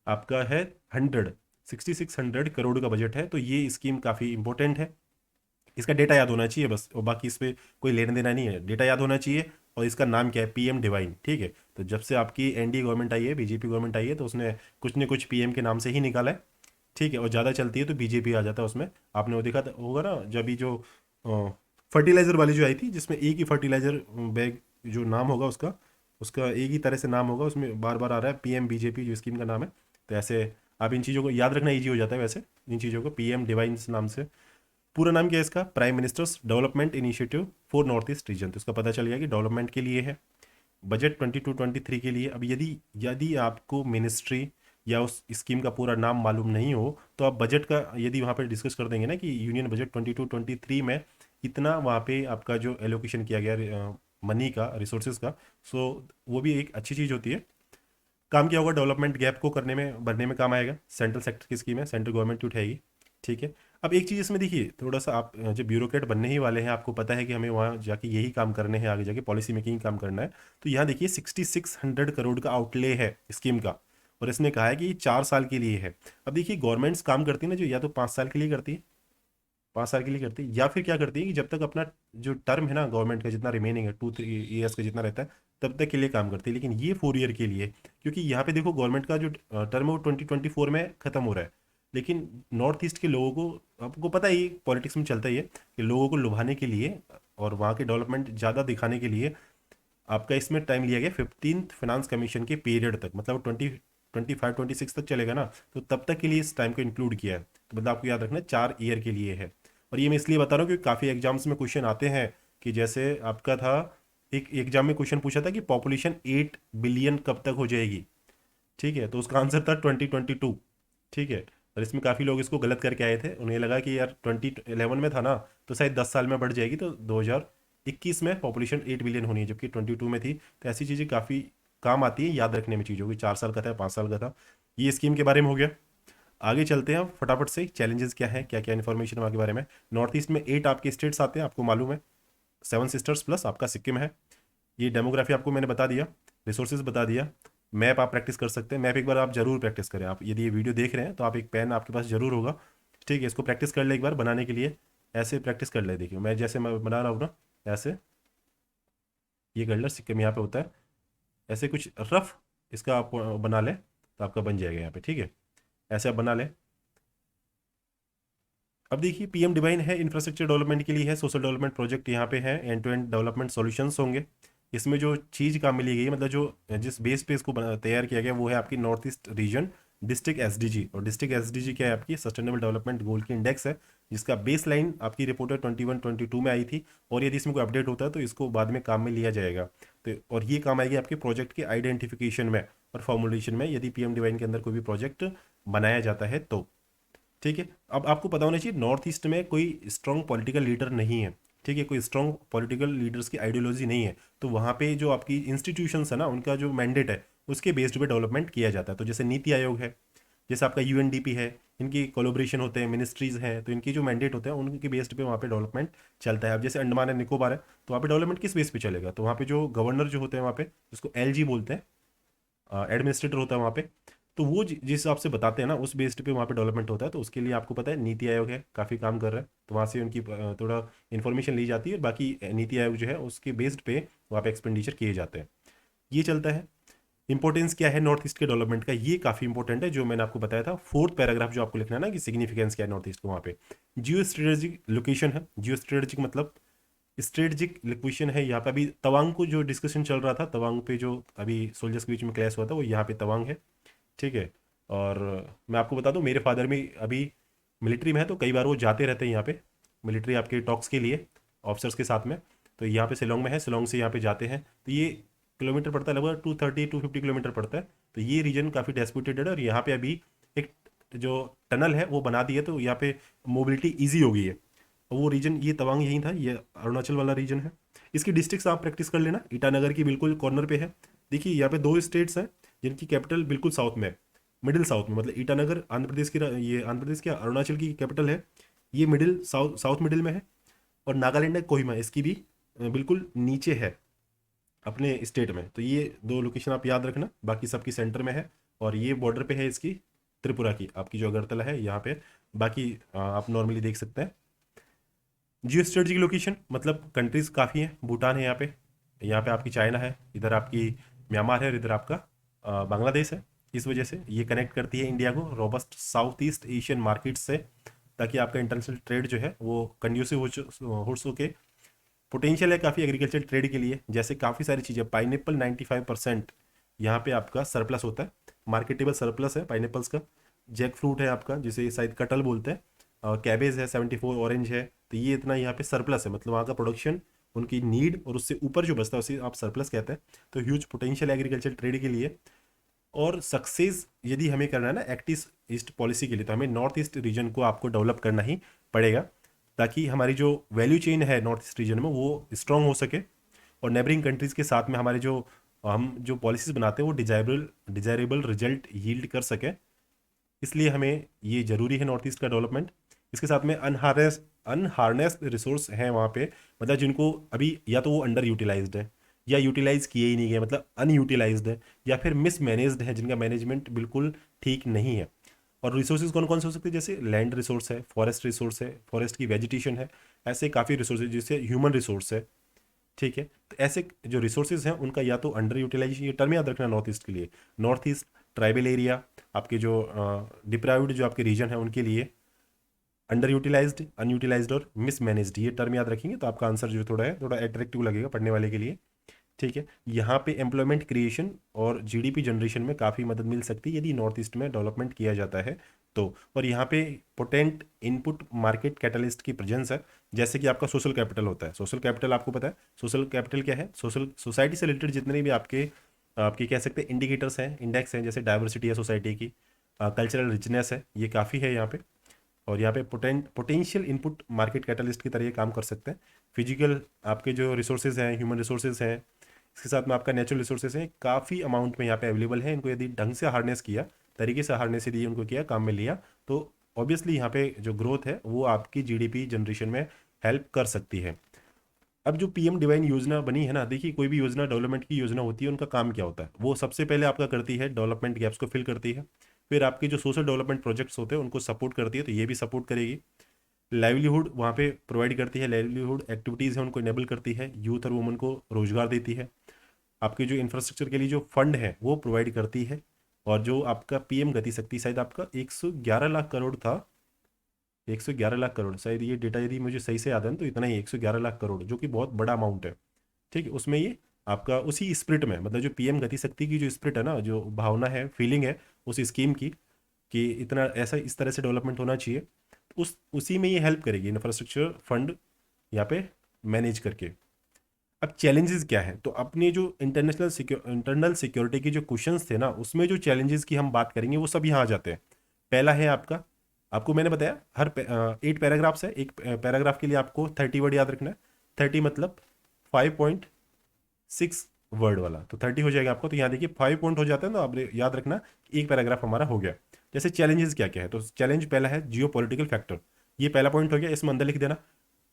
आपका है 100 6600 करोड़ का बजट है। तो ये स्कीम काफ़ी इंपॉर्टेंट है। इसका डेटा याद होना चाहिए बस, और बाकी इस पर कोई लेना देना नहीं है, डेटा याद होना चाहिए। और इसका नाम क्या है, पीएम डिवाइन, ठीक है। तो जब से आपकी एनडीए गवर्नमेंट आई है, बीजेपी गवर्नमेंट आई है, तो उसने कुछ न कुछ पीएम के नाम से ही निकाला है, ठीक है। और ज़्यादा चलती है तो बीजेपी आ जाता है उसमें। आपने वो देखा होगा ना, जब भी जो फर्टिलाइज़र वाली जो आई थी, जिसमें एक ही फर्टिलाइज़र बैग जो नाम होगा उसका, उसका एक ही तरह से नाम होगा, उसमें बार बार आ रहा है पीएम बीजेपी जो स्कीम का नाम है। तो ऐसे आप इन चीज़ों को याद रखना ईजी हो जाता है वैसे, इन चीज़ों को पीएम डिवाइन नाम से। पूरा नाम क्या है इसका, prime ministers development initiative for north east reason. तो इसका पता चल गया कि डेवलपमेंट के लिए है। बजट 22-23 के लिए। अब यदि यदि आपको मिनिस्ट्री या उस स्कीम का पूरा नाम मालूम नहीं हो, तो आप बजट का यदि वहाँ पे डिस्कस कर देंगे ना कि यूनियन बजट 22-23 में इतना वहाँ पे आपका जो एलोकेशन किया गया मनी का, रिसोर्सेज का, सो वो भी एक अच्छी चीज़ होती है। काम किया होगा, डेवलपमेंट गैप को करने में भरने में काम आएगा। सेंट्रल सेक्टर की स्कीम है, सेंट्रल गवर्नमेंट उठाएगी, ठीक है। अब एक चीज़ इसमें देखिए, थोड़ा सा आप जब ब्यूरोक्रेट बनने ही वाले हैं, आपको पता है कि हमें वहाँ जाके यही काम करने हैं, आगे जाके पॉलिसी मेकिंग काम करना है। तो यहाँ देखिए 6600 करोड़ का आउटले है स्कीम का। और इसने कहा है कि 4 साल के लिए है। अब देखिए गवर्नमेंट्स काम करती है ना, जो या तो 5 साल के लिए करती है, 5 साल के लिए करती है, या फिर क्या करती है कि जब तक अपना जो टर्म है ना गवर्नमेंट का जितना रिमेनिंग है, 2-3 ईयर्स का जितना रहता है, तब तक के लिए काम करती है। लेकिन ये 4 ईयर के लिए, क्योंकि यहाँ पे देखो गवर्नमेंट का जो टर्म है वो 2024 में खत्म हो रहा है। लेकिन नॉर्थ ईस्ट के लोगों को, आपको पता ही पॉलिटिक्स में चलता ही है कि लोगों को लुभाने के लिए और वहाँ के डेवलपमेंट ज़्यादा दिखाने के लिए आपका इसमें टाइम लिया गया 15th फाइनेंस कमीशन के पीरियड तक, मतलब 2025-26 तक चलेगा ना, तो तब तक के लिए इस टाइम को इंक्लूड किया है। तो मतलब आपको याद रखना है 4 ईयर के लिए है। और ये मैं इसलिए बता रहा हूँ क्योंकि काफ़ी एग्जाम्स में क्वेश्चन आते हैं कि जैसे आपका था, एक एग्जाम में क्वेश्चन पूछा था कि पॉपुलेशन 8 बिलियन कब तक हो जाएगी, ठीक है। तो उसका आंसर था 2022, ठीक है। और इसमें काफ़ी लोग इसको गलत करके आए थे, उन्हें लगा कि यार 2011 में था ना, तो शायद 10 साल में बढ़ जाएगी, तो 2021 में पॉपुलेशन 8 बिलियन होनी है, जबकि 22 में थी। तो ऐसी चीज़ें काफ़ी काम आती है याद रखने में चीज़ों की, 4 साल का था, 5 साल का था। ये स्कीम के बारे में हो गया। आगे चलते हैं फटाफट से, चैलेंजेस क्या है, क्या क्या इन्फॉर्मेशन है वहाँ के बारे में। नॉर्थ ईस्ट में 8 आपके स्टेट्स आते हैं, आपको मालूम है, 7 सिस्टर्स प्लस आपका सिक्किम है। ये डेमोग्राफी आपको मैंने बता दिया, रिसोर्सेज बता दिया। मैप आप प्रैक्टिस कर सकते हैं, मैप एक बार आप जरूर प्रैक्टिस करें। आप यदि ये वीडियो देख रहे हैं तो आप एक पेन आपके पास जरूर होगा, ठीक है। इसको प्रैक्टिस कर ले एक बार बनाने के लिए, ऐसे प्रैक्टिस कर ले। देखिए मैं जैसे मैं बना रहा हूँ ना, ऐसे ये कर ले, सिक्किम यहाँ पे होता है, ऐसे कुछ रफ इसका आप बना लें तो आपका बन जाएगा यहाँ पे, ठीक है। ऐसे आप बना लें। अब देखिए पीएम डिवाइन है इंफ्रास्ट्रक्चर डेवलपमेंट के लिए, है सोशल डेवलपमेंट प्रोजेक्ट यहाँ पे है, end to end development solutions होंगे। इसमें जो चीज़ काम मिली गई है, मतलब जो जिस बेस पे इसको तैयार किया गया वो है आपकी north east reason district SDG. और डिस्ट्रिक्ट एसडीजी क्या है, आपकी सस्टेनेबल डेवलपमेंट गोल की इंडेक्स है, जिसका बेस लाइन आपकी रिपोर्ट 21-22 में आई थी। और यदि इसमें कोई अपडेट होता है तो इसको बाद में काम में लिया जाएगा। तो और ये काम आएगी आपके प्रोजेक्ट के आइडेंटिफिकेशन में और फॉर्मुलेशन में, यदि पीएम डिवाइन के अंदर कोई भी प्रोजेक्ट बनाया जाता है तो। ठीक है, अब आपको पता होना चाहिए नॉर्थ ईस्ट में कोई स्ट्रॉन्ग पॉलिटिकल लीडर नहीं है। ठीक है, कोई स्ट्रॉन्ग पॉलिटिकल लीडर्स की आइडियोलॉजी नहीं है, तो वहाँ पे जो आपकी इंस्टीट्यूशंस है ना, उनका जो मैंडेट है उसके बेस्ड पे डेवलपमेंट किया जाता है। तो जैसे नीति आयोग है, जैसे आपका यूएनडीपी है, इनकी कोलोब्रेशन होते हैं, मिनिस्ट्रीज हैं, तो इनकी जो मैंडेट होते हैं उनके बेस्ड पे वहाँ पे डेवलपमेंट चलता है। अब जैसे अंडमान एंड निकोबार है, तो वहाँ पे डेवलपमेंट किस बेस पे चलेगा, तो वहाँ पे जो गवर्नर जो होते हैं वहाँ पे, जिसको एलजी बोलते हैं, एडमिनिस्ट्रेटर होता है वहाँ पे, तो वो जिस हिसाब से बताते हैं ना उस बेस्ड पे वहाँ पे डेवलपमेंट होता है। तो उसके लिए आपको पता है नीति आयोग है, काफ़ी काम कर रहा है, तो वहाँ से उनकी थोड़ा इन्फॉर्मेशन ली जाती है, और बाकी नीति आयोग जो है उसके बेस्ड पे वहाँ पे एक्सपेंडिचर किए जाते हैं। ये चलता है। इंपॉर्टेंस क्या है नॉर्थ ईस्ट के डेवलपमेंट का, ये काफ़ी इंपॉर्टेंट है, जो मैंने आपको बताया था फोर्थ पैराग्राफ जो आपको लिखना है ना, कि सिग्निफिकेंस क्या है नॉर्थ ईस्ट को वहाँ पे। जियो स्ट्रेटेजिक लोकेशन है, जियो स्ट्रेटेजिक मतलब स्ट्रेटजिक लोकेशन है। यहाँ पे अभी तवांग को जो डिस्कशन चल रहा था, तवांग पे जो अभी सोल्जर्स के बीच में क्लैश हुआ था, वो यहाँ पे तवांग है। ठीक है, और मैं आपको बता दूं मेरे फादर भी अभी मिलिट्री में है, तो कई बार वो जाते रहते हैं यहाँ पे मिलिट्री आपके टॉक्स के लिए ऑफिसर्स के साथ में। तो यहाँ पे शिलोंग में है, शिलोंग से यहाँ पे जाते हैं, तो ये किलोमीटर पड़ता है लगभग 250 किलोमीटर पड़ता है। तो ये रीजन काफ़ी डेस्पुटेड है, और यहाँ पे अभी एक जो टनल है वो बना दी है, तो यहाँ पे मोबिलिटी ईजी हो गई है। वो रीजन ये तवांग यहीं था, ये अरुणाचल वाला रीजन है। इसकी डिस्ट्रिक्ट्स आप प्रैक्टिस कर लेना, ईटानगर की बिल्कुल कॉर्नर पे है। देखिए यहाँ पे दो स्टेट्स हैं जिनकी कैपिटल बिल्कुल साउथ में है, मिडिल साउथ में, मतलब ईटानगर आंध्र प्रदेश की, ये आंध्र प्रदेश की अरुणाचल की कैपिटल है, ये मिडिल साउथ साउथ मिडिल में है। और नागालैंड है कोहिमा, इसकी भी बिल्कुल नीचे है अपने स्टेट में। तो ये दो लोकेशन आप याद रखना, बाकी सबकी सेंटर में है। और ये बॉर्डर पे है इसकी त्रिपुरा की, आपकी जो अगरतला है यहाँ पे। बाकी आप नॉर्मली देख सकते हैं। जियो स्ट्रेटजिक लोकेशन मतलब कंट्रीज काफ़ी हैं, भूटान है यहाँ पे आपकी चाइना है, इधर आपकी म्यांमार है, और इधर आपका बांग्लादेश है। इस वजह से ये कनेक्ट करती है इंडिया को robust south east Asian market से, ताकि आपका इंटरनेशनल ट्रेड जो है वो कंड्यूसिव हो सके। पोटेंशियल है काफ़ी एग्रीकल्चर ट्रेड के लिए, जैसे काफ़ी सारी चीज़ें, पाइनएप्पल 95% यहाँ पे आपका सरप्लस होता है, मार्केटेबल सरप्लस है पाइनएप्पल्स का। जैक फ्रूट है आपका, जिसे शायद कटल बोलते हैं, और कैबेज है 74, ऑरेंज है। तो ये इतना यहाँ पे सरप्लस है, मतलब वहाँ का प्रोडक्शन उनकी नीड और उससे ऊपर जो बचता है उसे आप सरप्लस कहते हैं। तो ह्यूज पोटेंशियल एग्रीकल्चर ट्रेड के लिए। और सक्सेस यदि हमें करना है ना एक्ट ईस्ट पॉलिसी के लिए, तो हमें नॉर्थ ईस्ट रीजन को आपको डेवलप करना ही पड़ेगा, ताकि हमारी जो वैल्यू चेन है नॉर्थ ईस्ट रीजन में वो स्ट्रांग हो सके, और नेबरिंग कंट्रीज़ के साथ में हमारे जो हम जो पॉलिसीज़ बनाते हैं वो डिजायरेबल रिजल्ट यील्ड कर सके। इसलिए हमें ये ज़रूरी है नॉर्थ ईस्ट का डेवलपमेंट। इसके साथ में अनहार्नेस्ड रिसोर्स हैं वहाँ पे, मतलब जिनको अभी या तो वो अंडर यूटिलाइज्ड है, या यूटिलाइज किए ही नहीं गए, मतलब अनयूटिलाइज्ड है, या फिर मिसमैनेज्ड है, जिनका मैनेजमेंट बिल्कुल ठीक नहीं है। और रिसोर्सेज कौन कौन से हो सकते हैं, जैसे लैंड रिसोर्स है, फॉरेस्ट रिसोर्स है, फॉरेस्ट की वेजिटेशन है, ऐसे काफ़ी रिसोर्स जैसे ह्यूमन रिसोर्स है। ठीक है, तो ऐसे जो रिसोर्सेज हैं उनका या तो अंडर यूटिलाइजेशन, ये टर्म याद रखना नॉर्थ ईस्ट के लिए। नॉर्थ ईस्ट ट्राइबल एरिया, आपके जो डिप्राइव्ड जो आपके रीजन है उनके लिए अंडर यूटिलाइज्ड, अनयूटिलाइज्ड और मिसमैनेज्ड, ये टर्म याद रखेंगे तो आपका आंसर जो थोड़ा अट्रैक्टिव लगेगा पढ़ने वाले के लिए। ठीक है, यहाँ पे एम्प्लॉयमेंट क्रिएशन और जीडीपी जनरेशन में काफ़ी मदद मिल सकती है यदि नॉर्थ ईस्ट में डेवलपमेंट किया जाता है तो। और यहाँ पे पोटेंट इनपुट मार्केट कैटलिस्ट की प्रेजेंस है, जैसे कि आपका सोशल कैपिटल होता है। सोशल कैपिटल आपको पता है, सोशल कैपिटल क्या है, सोशल सोसाइटी से रिलेटेड जितने भी आपके आपके कह सकते हैं इंडिकेटर्स हैं, इंडेक्स हैं, जैसे डाइवर्सिटी है सोसाइटी की, कल्चरल रिचनेस है, ये काफ़ी है यहाँ पे। और यहाँ पे पोटेंशियल इनपुट मार्केट कैटलिस्ट की तरह ये काम कर सकते हैं। फिजिकल आपके जो रिसोर्सेज हैं, ह्यूमन रिसोर्सेज हैं, इसके साथ में आपका नेचुरल रिसोर्सेज हैं, काफ़ी अमाउंट में यहाँ पे अवेलेबल है। इनको यदि ढंग से हार्नेस किया, तरीके से हार्नेस यदि उनको किया, काम में लिया, तो ऑब्वियसली यहाँ पे जो ग्रोथ है वो आपकी जीडीपी जनरेशन में हेल्प कर सकती है। अब जो पीएम डिवाइन योजना बनी है ना, देखिए कोई भी योजना डेवलपमेंट की योजना होती है, उनका काम क्या होता है, वो सबसे पहले आपका करती है डेवलपमेंट गैप्स को फिल करती है। फिर आपके जो सोशल डेवलपमेंट प्रोजेक्ट्स होते हैं उनको सपोर्ट करती है, तो ये भी सपोर्ट करेगी। लाइवलीहुड वहाँ पे प्रोवाइड करती है, लाइवलीहुड एक्टिविटीज़ है उनको इनेबल करती है, यूथ और वुमन को रोजगार देती है। आपके जो इंफ्रास्ट्रक्चर के लिए जो फंड है वो प्रोवाइड करती है। और जो आपका पीएम गति शक्ति, शायद आपका 111 लाख करोड़ था, 111 लाख करोड़, शायद ये डेटा यदि मुझे सही से याद है ना, तो इतना ही 111 लाख करोड़, जो कि बहुत बड़ा अमाउंट है। ठीक है, उसमें ये आपका उसी स्प्रिट में, मतलब जो पीएम गति शक्ति की जो स्प्रिट है ना, जो भावना है, फीलिंग है उस स्कीम की, कि इतना ऐसा इस तरह से डेवलपमेंट होना चाहिए, तो उसी में ये हेल्प करेगी इंफ्रास्ट्रक्चर फंड यहाँ पे मैनेज करके। अब चैलेंजेस क्या है, तो अपने जो इंटरनल सिक्योरिटी के जो क्वेश्चंस थे ना, उसमें जो चैलेंजेस की हम बात करेंगे वो सब यहाँ आ जाते हैं। पहला है आपका, आपको मैंने बताया हर 8 पैराग्राफ्स है, एक पैराग्राफ के लिए आपको 30 वर्ड याद रखना है। 30 मतलब 5.6 वर्ड वाला, तो 30 हो जाएगा आपको। तो यहाँ देखिए 5 पॉइंट हो जाता है, तो आप याद रखना कि एक पैराग्राफ हमारा हो गया। जैसे चैलेंजेस क्या क्या है, तो चैलेंज पहला है जियो पॉलिटिकल फैक्टर, ये पहला पॉइंट हो गया, इसमें अंदर लिख देना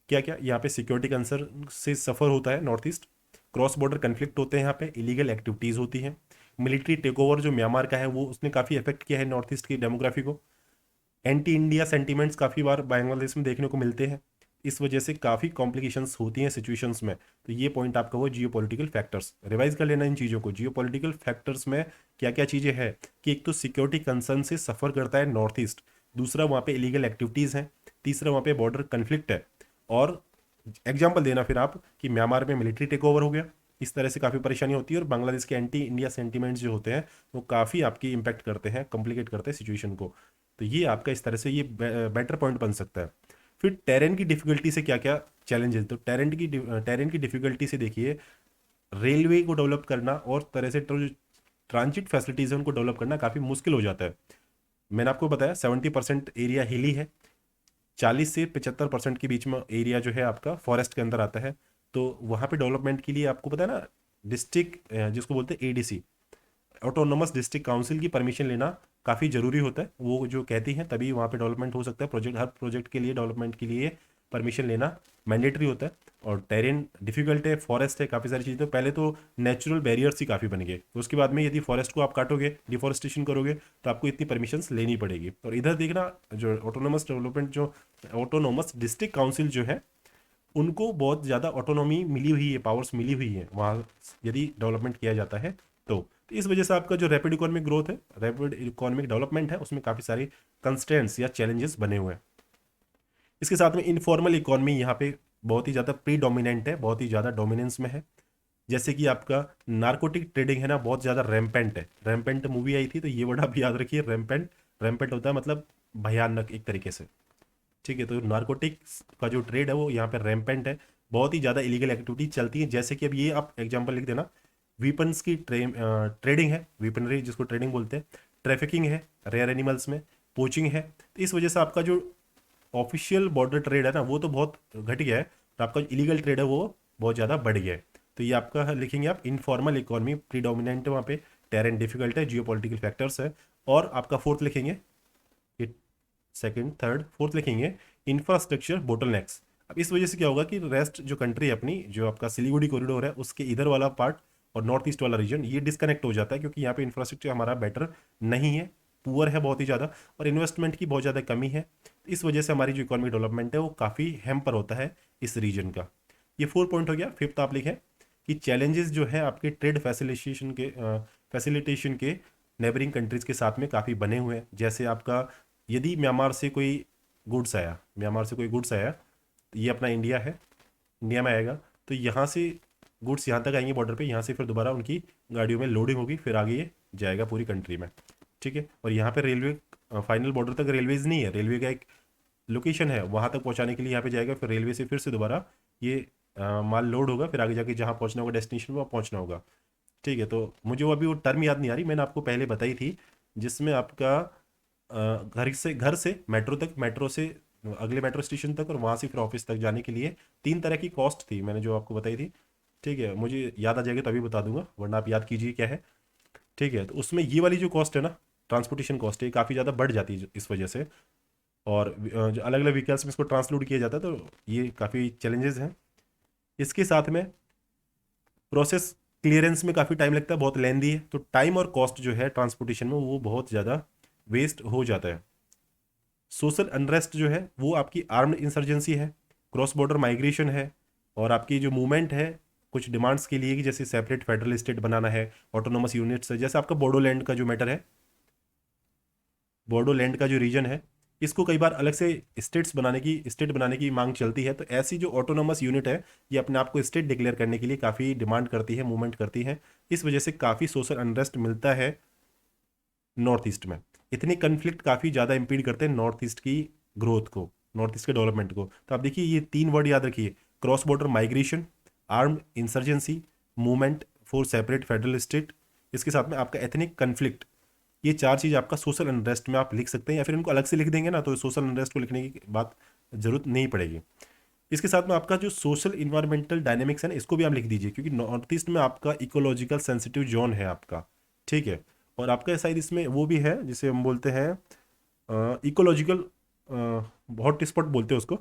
क्या क्या। यहाँ पे सिक्योरिटी कंसर्न से सफ़र होता है north east, cross border conflict होते हैं, यहाँ पे इलीगल एक्टिविटीज़ होती हैं, मिलिट्री टेक ओवर जो म्यांमार का है वो उसने काफ़ी इफेक्ट किया है नॉर्थ ईस्ट की डेमोग्राफी को। एंटी इंडिया सेंटीमेंट्स काफ़ी बार बांग्लादेश में देखने को मिलते हैं, इस वजह से काफ़ी कॉम्प्लिकेशंस होती हैं सिचुएशंस में। तो ये पॉइंट आपका वो जियो पॉलिटिकल फैक्टर्स, रिवाइज कर लेना इन चीज़ों को। जियो पॉलिटिकल फैक्टर्स में क्या क्या चीज़ें हैं, कि एक तो सिक्योरिटी कंसर्न से सफ़र करता है नॉर्थ ईस्ट, दूसरा वहाँ पे इलीगल एक्टिविटीज़ हैं, तीसरा वहाँ पे बॉर्डर कन्फ्लिक्ट है, और एग्जाम्पल देना फिर आप कि म्यांमार में मिलिट्री टेक ओवर हो गया, इस तरह से काफ़ी परेशानी होती है, और बांग्लादेश के एंटी इंडिया सेंटीमेंट्स जो होते हैं वो काफ़ी आपकी इंपैक्ट करते हैं, कॉम्प्लिकेट करते हैं सिचुएशन को। तो ये आपका इस तरह से ये बेटर पॉइंट बन सकता है। फिर टेरेन की डिफिकल्टी से क्या क्या चैलेंजेस, तो टेरेन की डिफिकल्टी से देखिए, रेलवे को डेवलप करना और तरह से जो ट्रांजिट फैसिलिटीज़ है उनको डेवलप करना काफ़ी मुश्किल हो जाता है। मैंने आपको बताया 70% एरिया हिली है, 40 से 75% के बीच में एरिया जो है आपका फॉरेस्ट के अंदर आता है। तो वहाँ पे डेवलपमेंट के लिए आपको पता है ना, डिस्ट्रिक्ट जिसको बोलते हैं एडीसी, ऑटोनोमस डिस्ट्रिक्ट काउंसिल की परमिशन लेना काफ़ी ज़रूरी होता है, वो जो कहती हैं तभी वहाँ पे डेवलपमेंट हो सकता है। प्रोजेक्ट, हर प्रोजेक्ट के लिए डेवलपमेंट के लिए परमिशन लेना मैंडेटरी होता है। और टेरेन डिफिकल्ट है, फॉरेस्ट है, काफ़ी सारी चीज़ें, तो पहले तो नेचुरल बैरियर्स ही काफ़ी बन गए, तो उसके बाद में यदि फॉरेस्ट को आप काटोगे, डिफॉरेस्टेशन करोगे, तो आपको इतनी परमिशंस लेनी पड़ेगी। और इधर देखना, जो ऑटोनोमस डेवलपमेंट, जो ऑटोनोमस डिस्ट्रिक्ट काउंसिल जो है, उनको बहुत ज़्यादा ऑटोनॉमी मिली हुई है, पावर्स मिली हुई है वहाँ, यदि डेवलपमेंट किया जाता है तो इस वजह से आपका जो रैपिड इकोनॉमिक ग्रोथ है, रैपिड इकोनॉमिक डेवलपमेंट है, उसमें काफ़ी सारे कंस्ट्रेंट्स या चैलेंजेस बने हुए हैं। इसके साथ में इनफॉर्मल इकोनॉमी यहाँ पे बहुत ही ज़्यादा प्री डोमिनेंट है, बहुत ही ज़्यादा डोमिनेंस में है। जैसे कि आपका नारकोटिक ट्रेडिंग है ना, बहुत ज़्यादा रैम्पेंट है। रैम्पेंट मूवी आई थी, तो ये वर्ड आप याद रखिए, रैम्पेंट। रैम्पेंट होता है मतलब भयानक एक तरीके से। ठीक है, तो नारकोटिक्स का जो ट्रेड है वो यहाँ पे रैम्पेंट है, बहुत ही ज़्यादा इलीगल एक्टिविटी चलती है। जैसे कि अब ये आप एग्जांपल लिख देना, वीपन्स की ट्रेडिंग है, वीपनरी जिसको ट्रेडिंग बोलते हैं, ट्रैफिकिंग है रेयर एनिमल्स में, पोचिंग है। तो इस वजह से आपका जो ऑफिशियल बॉर्डर ट्रेड है ना, वो तो बहुत घट गया है, तो आपका जो इलीगल ट्रेड है वो बहुत ज़्यादा बढ़ गया है। तो ये आपका लिखेंगे आप, इनफॉर्मल इकोनॉमी प्रीडोमिनेंट है वहाँ पे, टेरेन डिफिकल्ट है, जियो पॉलिटिकल फैक्टर्स है। और आपका फोर्थ लिखेंगे, ये सेकंड थर्ड फोर्थ लिखेंगे, इंफ्रास्ट्रक्चर बोटलनेक्स। अब इस वजह से क्या होगा कि रेस्ट जो कंट्री है अपनी, जो आपका सिलीगुड़ी कॉरिडोर है, उसके इधर वाला पार्ट और नॉर्थ ईस्ट वाला रीजन, ये डिस्कनेक्ट हो जाता है, क्योंकि यहाँ पे इंफ्रास्ट्रक्चर हमारा बेटर नहीं है, पुअर है बहुत ही ज़्यादा, और इन्वेस्टमेंट की बहुत ज़्यादा कमी है। इस वजह से हमारी जो इकोनॉमिक डेवलपमेंट है वो काफ़ी हैम्पर होता है इस रीजन का। ये 4 पॉइंट हो गया। फिफ्थ आप लिखें कि चैलेंजेस जो है आपके ट्रेड फैसिलिटेशन के नेबरिंग कंट्रीज़ के साथ में काफ़ी बने हुए हैं। जैसे आपका, यदि म्यांमार से कोई गुड्स आया, तो ये अपना इंडिया है, इंडिया में आएगा, तो यहाँ से गुड्स यहाँ तक आएंगे बॉर्डर पे, यहाँ से फिर दोबारा उनकी गाड़ियों में लोडिंग होगी, फिर आगे ये जाएगा पूरी कंट्री में। ठीक है, और यहाँ पे रेलवे, फाइनल बॉर्डर तक रेलवेज नहीं है, रेलवे का एक लोकेशन है, वहाँ तक पहुँचाने के लिए यहाँ पे जाएगा, फिर रेलवे से फिर से दोबारा ये माल लोड होगा, फिर आगे जाके जहाँ पहुँचना होगा डेस्टिनेशन, वहाँ पहुँचना होगा। ठीक है, तो मुझे वो अभी वो टर्म याद नहीं आ रही, मैंने आपको पहले बताई थी, जिसमें आपका घर से मेट्रो से अगले मेट्रो स्टेशन तक, और वहाँ से फिर ऑफिस तक जाने के लिए 3 तरह की कॉस्ट थी, मैंने जो आपको बताई थी। ठीक है, मुझे याद आ जाएगा तभी बता दूंगा, वरना आप याद कीजिए क्या है। ठीक है, तो उसमें ये वाली जो कॉस्ट है ना, ट्रांसपोर्टेशन कॉस्ट है, काफ़ी ज़्यादा बढ़ जाती है इस वजह से। और जो अलग अलग व्हीकल्स में इसको ट्रांसलोड किया जाता है, तो ये काफ़ी चैलेंजेस हैं। इसके साथ में प्रोसेस क्लियरेंस में काफ़ी टाइम लगता है, बहुत लेंदी है, तो टाइम और कॉस्ट जो है ट्रांसपोर्टेशन में वो बहुत ज़्यादा वेस्ट हो जाता है। सोशल अनरेस्ट जो है वो आपकी आर्म्ड इंसर्जेंसी है, क्रॉस बॉर्डर माइग्रेशन है, और आपकी जो मूवमेंट है कुछ डिमांड्स के लिए, कि जैसे सेपरेट फेडरल स्टेट बनाना है, ऑटोनोमस यूनिट्स है, जैसे आपका बोडोलैंड का जो मैटर है, बोडोलैंड का जो रीजन है, इसको कई बार अलग से स्टेट बनाने की मांग चलती है। तो ऐसी जो ऑटोनोमस यूनिट है ये अपने आप को स्टेट डिक्लेयर करने के लिए काफ़ी डिमांड करती है, मूवमेंट करती है। इस वजह से काफ़ी सोशल अनरेस्ट मिलता है नॉर्थ ईस्ट में। इतने कन्फ्लिक्ट काफ़ी ज़्यादा इम्पीड करते हैं नॉर्थ ईस्ट की ग्रोथ को, नॉर्थ ईस्ट के डेवलपमेंट को। तो आप देखिए ये 3 वर्ड याद रखिए: cross border migration, armed insurgency, movement for separate federal state, इसके साथ में आपका एथनिक कन्फ्लिक्ट। ये 4 चीज़ आपका सोशल अनरेस्ट में आप लिख सकते हैं, या फिर इनको अलग से लिख देंगे ना तो सोशल अनरेस्ट को लिखने की बात जरूरत नहीं पड़ेगी। इसके साथ में आपका जो सोशल इन्वायरमेंटल डायनेमिक्स है ना, इसको भी आप लिख दीजिए, क्योंकि नॉर्थ ईस्ट में आपका इकोलॉजिकल सेंसिटिव जोन है आपका, ठीक है। और आपका शायद इसमें वो भी है जिसे हम बोलते हैं इकोलॉजिकल हॉट स्पॉट बोलते हैं उसको,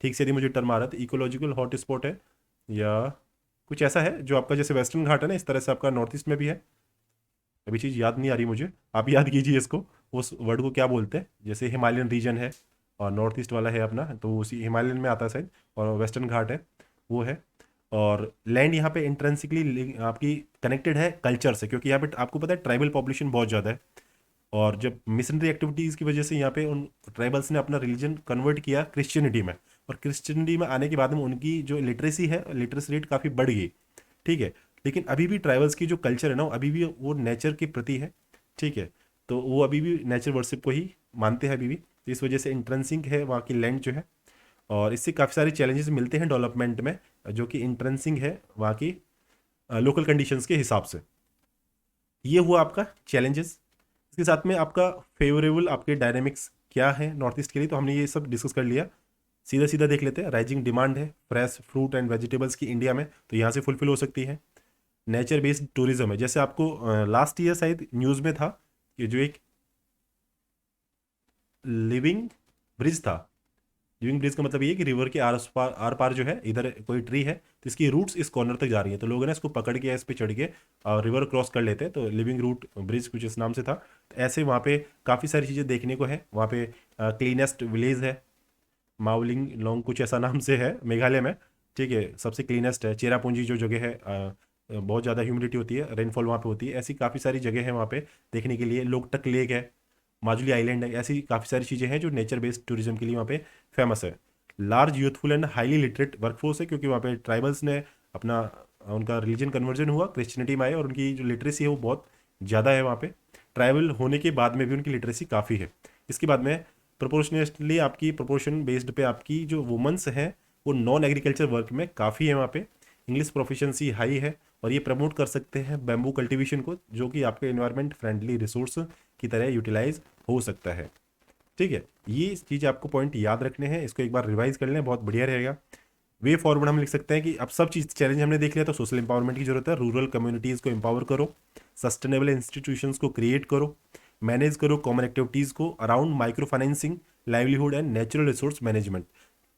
ठीक से यदि मुझे टर्म आ रहा है तो इकोलॉजिकल हॉट स्पॉट है या कुछ ऐसा है, जो आपका जैसे वेस्टर्न घाट है ना, इस तरह से आपका नॉर्थ ईस्ट में भी है। अभी चीज़ याद नहीं आ रही मुझे, आप याद कीजिए इसको, उस वर्ड को क्या बोलते हैं। जैसे हिमालयन रीजन है और नॉर्थ ईस्ट वाला है अपना, तो उसी हिमालयन में आता है शायद, और वेस्टर्न घाट है वो है। और लैंड यहाँ पे इंट्रेंसिकली आपकी कनेक्टेड है कल्चर से, क्योंकि यहाँ पे आपको पता है ट्राइबल पॉपुलेशन बहुत ज़्यादा है। और जब मिशनरी एक्टिविटीज़ की वजह से यहाँ पे उन ट्राइबल्स ने अपना रिलीजन कन्वर्ट किया क्रिश्चियनिटी में, और क्रिश्चियनिटी में आने के बाद में उनकी जो लिटरेसी है, लिटरेसी रेट काफ़ी बढ़ गई, ठीक है। लेकिन अभी भी ट्राइबल्स की जो कल्चर है ना, अभी भी वो नेचर के प्रति है, ठीक है। तो वो अभी भी नेचर वर्शिप को ही मानते हैं अभी भी। तो इस वजह से इंट्रेंसिंग है वहाँ की लैंड जो है, और इससे काफ़ी सारे चैलेंजेस मिलते हैं डेवलपमेंट में, जो कि इंट्रेंसिंग है वहाँ की लोकल कंडीशंस के हिसाब से। ये हुआ आपका चैलेंजेस। इसके साथ में आपका फेवरेबल आपके डायनेमिक्स क्या है नॉर्थ ईस्ट के लिए, तो हमने ये सब डिस्कस कर लिया। सीधा सीधा देख लेते हैं। राइजिंग डिमांड है फ्रेश फ्रूट एंड वेजिटेबल्स की इंडिया में, तो यहाँ से फुलफिल हो सकती है। नेचर बेस्ड टूरिज्म है, जैसे आपको लास्ट ईयर शायद न्यूज़ में था कि जो एक लिविंग ब्रिज था। लिविंग ब्रिज का मतलब ये है कि रिवर के आर पार जो है, इधर कोई ट्री है तो इसकी रूट्स इस कॉर्नर तक जा रही है, तो लोग ना इसको पकड़ के इस पे चढ़ के और रिवर क्रॉस कर लेते हैं। तो लिविंग रूट ब्रिज कुछ इस नाम से था। तो ऐसे वहाँ पे काफ़ी सारी चीज़ें देखने को है। वहाँ पे क्लीनेस्ट विलेज है, माउलिंग लोंग कुछ ऐसा नाम से है, मेघालय में, ठीक है। सबसे क्लीनेस्ट है। चेरापूंजी जो जगह है, बहुत ज़्यादा ह्यूमिडिटी होती है, रेनफॉल वहाँ पे होती है। ऐसी काफ़ी सारी जगह है वहाँ पे देखने के लिए। लोकटक लेक है, माजुली आइलैंड है, ऐसी काफ़ी सारी चीज़ें हैं जो नेचर बेस्ड टूरिज्म के लिए वहाँ पे फेमस है। Large youthful and highly literate workforce है, क्योंकि वहाँ पे ट्राइबल्स ने अपना उनका रिलीजन कन्वर्जन हुआ, क्रिश्चियनिटी में आए, और उनकी जो लिटरेसी है वो बहुत ज़्यादा है वहाँ पे। ट्राइबल होने के बाद में भी उनकी लिटरेसी काफ़ी है। इसके बाद में प्रोपोर्शनली आपकी प्रोपोर्शन बेस्ड पे आपकी जो वुमेंस हैं वो नॉन एग्रीकल्चर वर्क में काफ़ी है वहाँ पे। इंग्लिश प्रोफिशिएंसी हाई है, और ये प्रमोट कर सकते हैं बैम्बू कल्टीवेशन को, जो कि आपके एनवायरनमेंट फ्रेंडली रिसोर्स की तरह यूटिलाइज हो सकता है, ठीक है। ये चीज़ आपको पॉइंट याद रखने हैं, इसको एक बार रिवाइज कर लें, बहुत बढ़िया रहेगा। वे फॉरवर्ड हम लिख सकते हैं कि अब सब चीज़ चैलेंज हमने देख लिया, तो सोशल इंपावरमेंट की जरूरत है। रूरल कम्युनिटीज़ को एम्पावर करो, सस्टेनेबल इंस्टीट्यूशंस को क्रिएट करो, मैनेज करो कॉमन एक्टिविटीज़ को around micro financing, livelihood and natural resource management,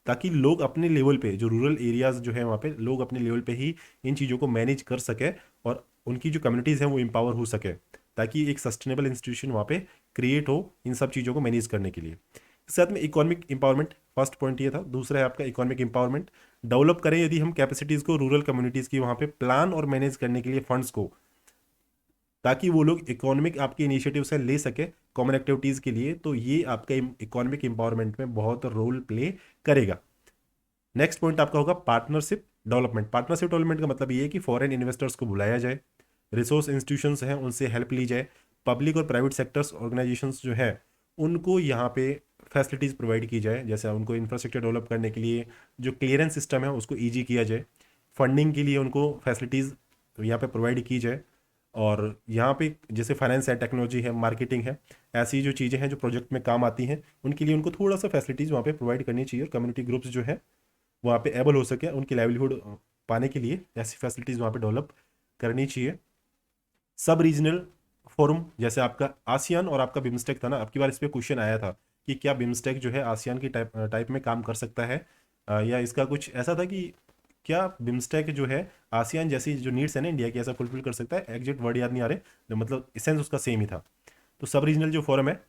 ताकि लोग अपने लेवल पे, जो रूरल एरियाज जो है वहाँ पे लोग अपने लेवल पे ही इन चीज़ों को मैनेज कर सके, और उनकी जो कम्युनिटीज़ हैं वो एम्पावर हो सके, ताकि एक सस्टेनेबल इंस्टीट्यूशन वहाँ पे क्रिएट हो इन सब चीज़ों को मैनेज करने के लिए। साथ में इकोनॉमिक एम्पावरमेंट, फर्स्ट पॉइंट ये था। दूसरा है आपका इकोनॉमिक एम्पावरमेंट। डेवलप करें यदि हम कैपेसिटीज़ को रूरल कम्युनिटीज़ की वहाँ पे प्लान और मैनेज करने के लिए फंड्स को, ताकि वो लोग इकोनॉमिक आपके इनिशिएटिव से ले सके कॉमन एक्टिविटीज़ के लिए, तो ये आपका इकोनॉमिक एम्पावरमेंट में बहुत रोल प्ले करेगा। नेक्स्ट पॉइंट आपका होगा पार्टनरशिप डेवलपमेंट। पार्टनरशिप डेवलपमेंट का मतलब ये है कि फॉरेन इन्वेस्टर्स को बुलाया जाए, रिसोर्स इंस्टीट्यूशंस हैं उनसे हेल्प ली जाए, पब्लिक और प्राइवेट सेक्टर्स ऑर्गेनाइजेशंस जो है उनको यहाँ पे फैसिलिटीज़ प्रोवाइड की जाए, जैसे उनको इंफ्रास्ट्रक्चर डेवलप करने के लिए जो क्लियरेंस सिस्टम है उसको ईजी किया जाए, फंडिंग के लिए उनको फैसिलिटीज़ यहाँ पे प्रोवाइड की जाए। और यहाँ पे जैसे फाइनेंस है, टेक्नोलॉजी है, मार्केटिंग है, ऐसी जो चीज़ें हैं जो प्रोजेक्ट में काम आती हैं, उनके लिए उनको थोड़ा सा फैसिलिटीज़ वहाँ पे प्रोवाइड करनी चाहिए। और कम्युनिटी ग्रुप्स जो है वहाँ पे एबल हो सके उनकी लाइवलीहुड पाने के लिए ऐसी फैसिलिटीज़ वहाँ पे डेवलप करनी चाहिए। सब रीजनल फोरम, जैसे आपका आसियान और आपका बिम्स्टेक था ना, आपकी बार इस पर क्वेश्चन आया था कि क्या बिम्स्टेक जो है आसियान की टाइप में काम कर सकता है, या इसका कुछ ऐसा था कि क्या बिम्स्टेक जो है आसियान जैसी जो नीड्स है ना इंडिया की, ऐसा फुलफिल कर सकता है। एग्जैक्ट वर्ड याद नहीं आ रहे, मतलब इसेंस उसका सेम ही था। तो सब रीजनल जो फोरम है,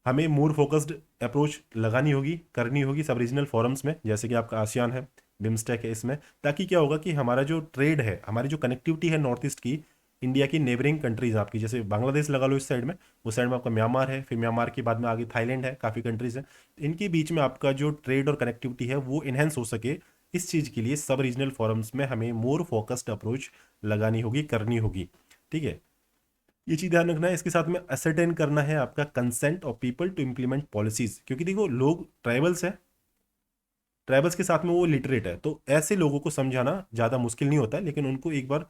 हमें मोर फोकस्ड अप्रोच लगानी होगी, करनी होगी सब रीजनल फोरम्स में, जैसे कि आपका आसियान है, बिम्स्टेक है इसमें, ताकि क्या होगा कि हमारा जो ट्रेड है, हमारी जो कनेक्टिविटी है नॉर्थ ईस्ट की, इंडिया की नेबरिंग कंट्रीज आपकी, जैसे बांग्लादेश लगा लो इस साइड में, उस साइड में आपका म्यांमार है, फिर म्यांमार के बाद में आगे थाईलैंड है, काफ़ी कंट्रीज हैं। इनके बीच में आपका जो ट्रेड और कनेक्टिविटी है वो इन्हेंस हो सके, इस चीज़ के लिए सब रीजनल फोरम्स में हमें मोर फोकस्ड अप्रोच लगानी होगी, करनी होगी। ठीक है, ये चीज़ ध्यान रखना है। इसके साथ में असरटेन करना है आपका consent of people to implement policies, क्योंकि देखो लोग ट्राइबल्स हैं, ट्राइबल्स के साथ में वो लिटरेट है, तो ऐसे लोगों को समझाना ज़्यादा मुश्किल नहीं होता है, लेकिन उनको एक बार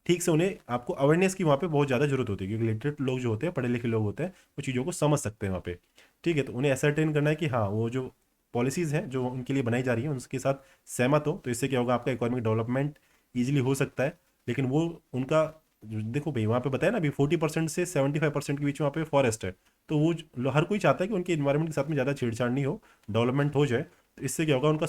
ठीक से उन्हें आपको अवेयरनेस की वहाँ पे बहुत ज़्यादा जरूरत होती है, क्योंकि लिटरेट लोग जो होते हैं, पढ़े लिखे लोग होते हैं, वो चीज़ों को समझ सकते हैं वहाँ पे। ठीक है, तो उन्हें असरटेन करना है कि हाँ वो जो पॉलिसीज़ हैं जो उनके लिए बनाई जा रही हैं उनके साथ सहमत हो, तो इससे क्या होगा, आपका इकोनॉमिक डेवलपमेंट ईजिली हो सकता है। लेकिन वो उनका देखो भाई, वहाँ पे बताया ना अभी 40% से 75% के बीच वहाँ पे फॉरेस्ट है, तो वो हर कोई चाहता है कि उनके इन्वायरमेंट के साथ में ज़्यादा छेड़छाड़ नहीं हो, डेवलपमेंट हो जाए। तो इससे क्या होगा, उनका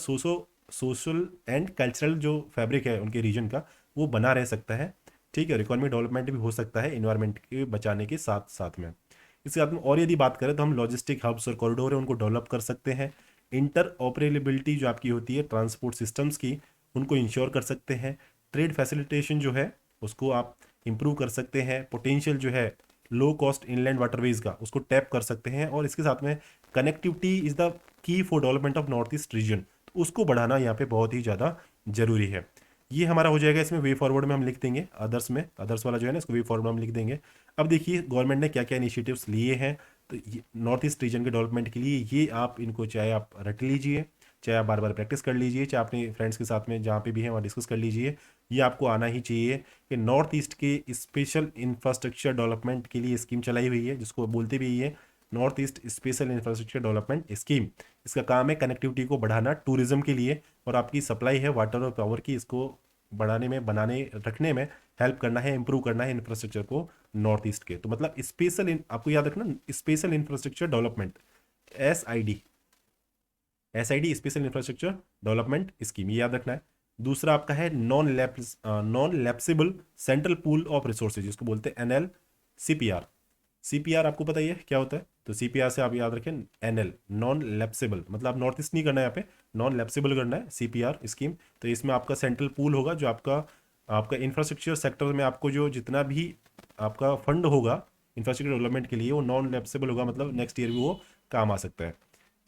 सोशल एंड कल्चरल जो फैब्रिक है उनके रीजन का, वो बना रह सकता है। ठीक है, इकोनॉमिक डेवलपमेंट भी हो सकता है इन्वायरमेंट के बचाने के साथ साथ में। इसके साथ में और यदि बात करें तो हम लॉजिस्टिक हब्स और कॉरिडोर है उनको डेवलप कर सकते हैं। इंटर ऑपरेबिलिटी जो आपकी होती है ट्रांसपोर्ट सिस्टम्स की, उनको इंश्योर कर सकते हैं। ट्रेड फैसिलिटेशन जो है उसको आप इम्प्रूव कर सकते हैं। पोटेंशियल जो है लो कॉस्ट इनलैंड वाटरवेज का, उसको टैप कर सकते हैं। और इसके साथ में connectivity is the key for development of north east reason, तो उसको बढ़ाना यहाँ पे बहुत ही ज़्यादा जरूरी है। ये हमारा हो जाएगा। इसमें वे फॉरवर्ड में हम लिख देंगे, अदर्स में, अदर्स वाला जो है ना इसको वे फॉरवर्ड में हम लिख देंगे। अब देखिए गवर्नमेंट ने क्या क्या इनिशिएटिव्स लिए हैं, तो नॉर्थ ईस्ट रीजन के डेवलपमेंट के लिए ये आप इनको चाहे आप रट लीजिए, चाहे आप बार बार प्रैक्टिस कर लीजिए, चाहे अपने फ्रेंड्स के साथ में जहाँ पे भी हैं वहाँ डिस्कस कर लीजिए। ये आपको आना ही चाहिए कि नॉर्थ ईस्ट के स्पेशल इंफ्रास्ट्रक्चर डेवलपमेंट के लिए स्कीम चलाई हुई है, जिसको बोलते भी ये north east special infrastructure development scheme. इसका काम है कनेक्टिविटी को बढ़ाना टूरिज्म के लिए, और आपकी सप्लाई है वाटर और पावर की, इसको बढ़ाने में, बनाने रखने में हेल्प करना है, इंप्रूव करना है इंफ्रास्ट्रक्चर को नॉर्थ ईस्ट के। तो मतलब स्पेशल आपको याद रखना, special infrastructure development, S I D special infrastructure development scheme, ये याद रखना है। दूसरा आपका है non lapsable central pool of resources, जिसको बोलते हैं एनएल सीपीआर। सीपीआर आपको पता ही है क्या होता है, तो सीपीआर से आप याद रखें एनएल, नॉन लैप्सिबल, मतलब आप नॉर्थ ईस्ट नहीं करना है यहाँ पे, नॉन लैप्सिबल करना है सीपीआर स्कीम। तो इसमें आपका सेंट्रल पूल होगा, जो आपका आपका इंफ्रास्ट्रक्चर सेक्टर में आपको जो जितना भी आपका फंड होगा इंफ्रास्ट्रक्चर डेवलपमेंट के लिए, वो नॉन लैप्सिबल होगा, मतलब नेक्स्ट ईयर भी वो काम आ सकता है।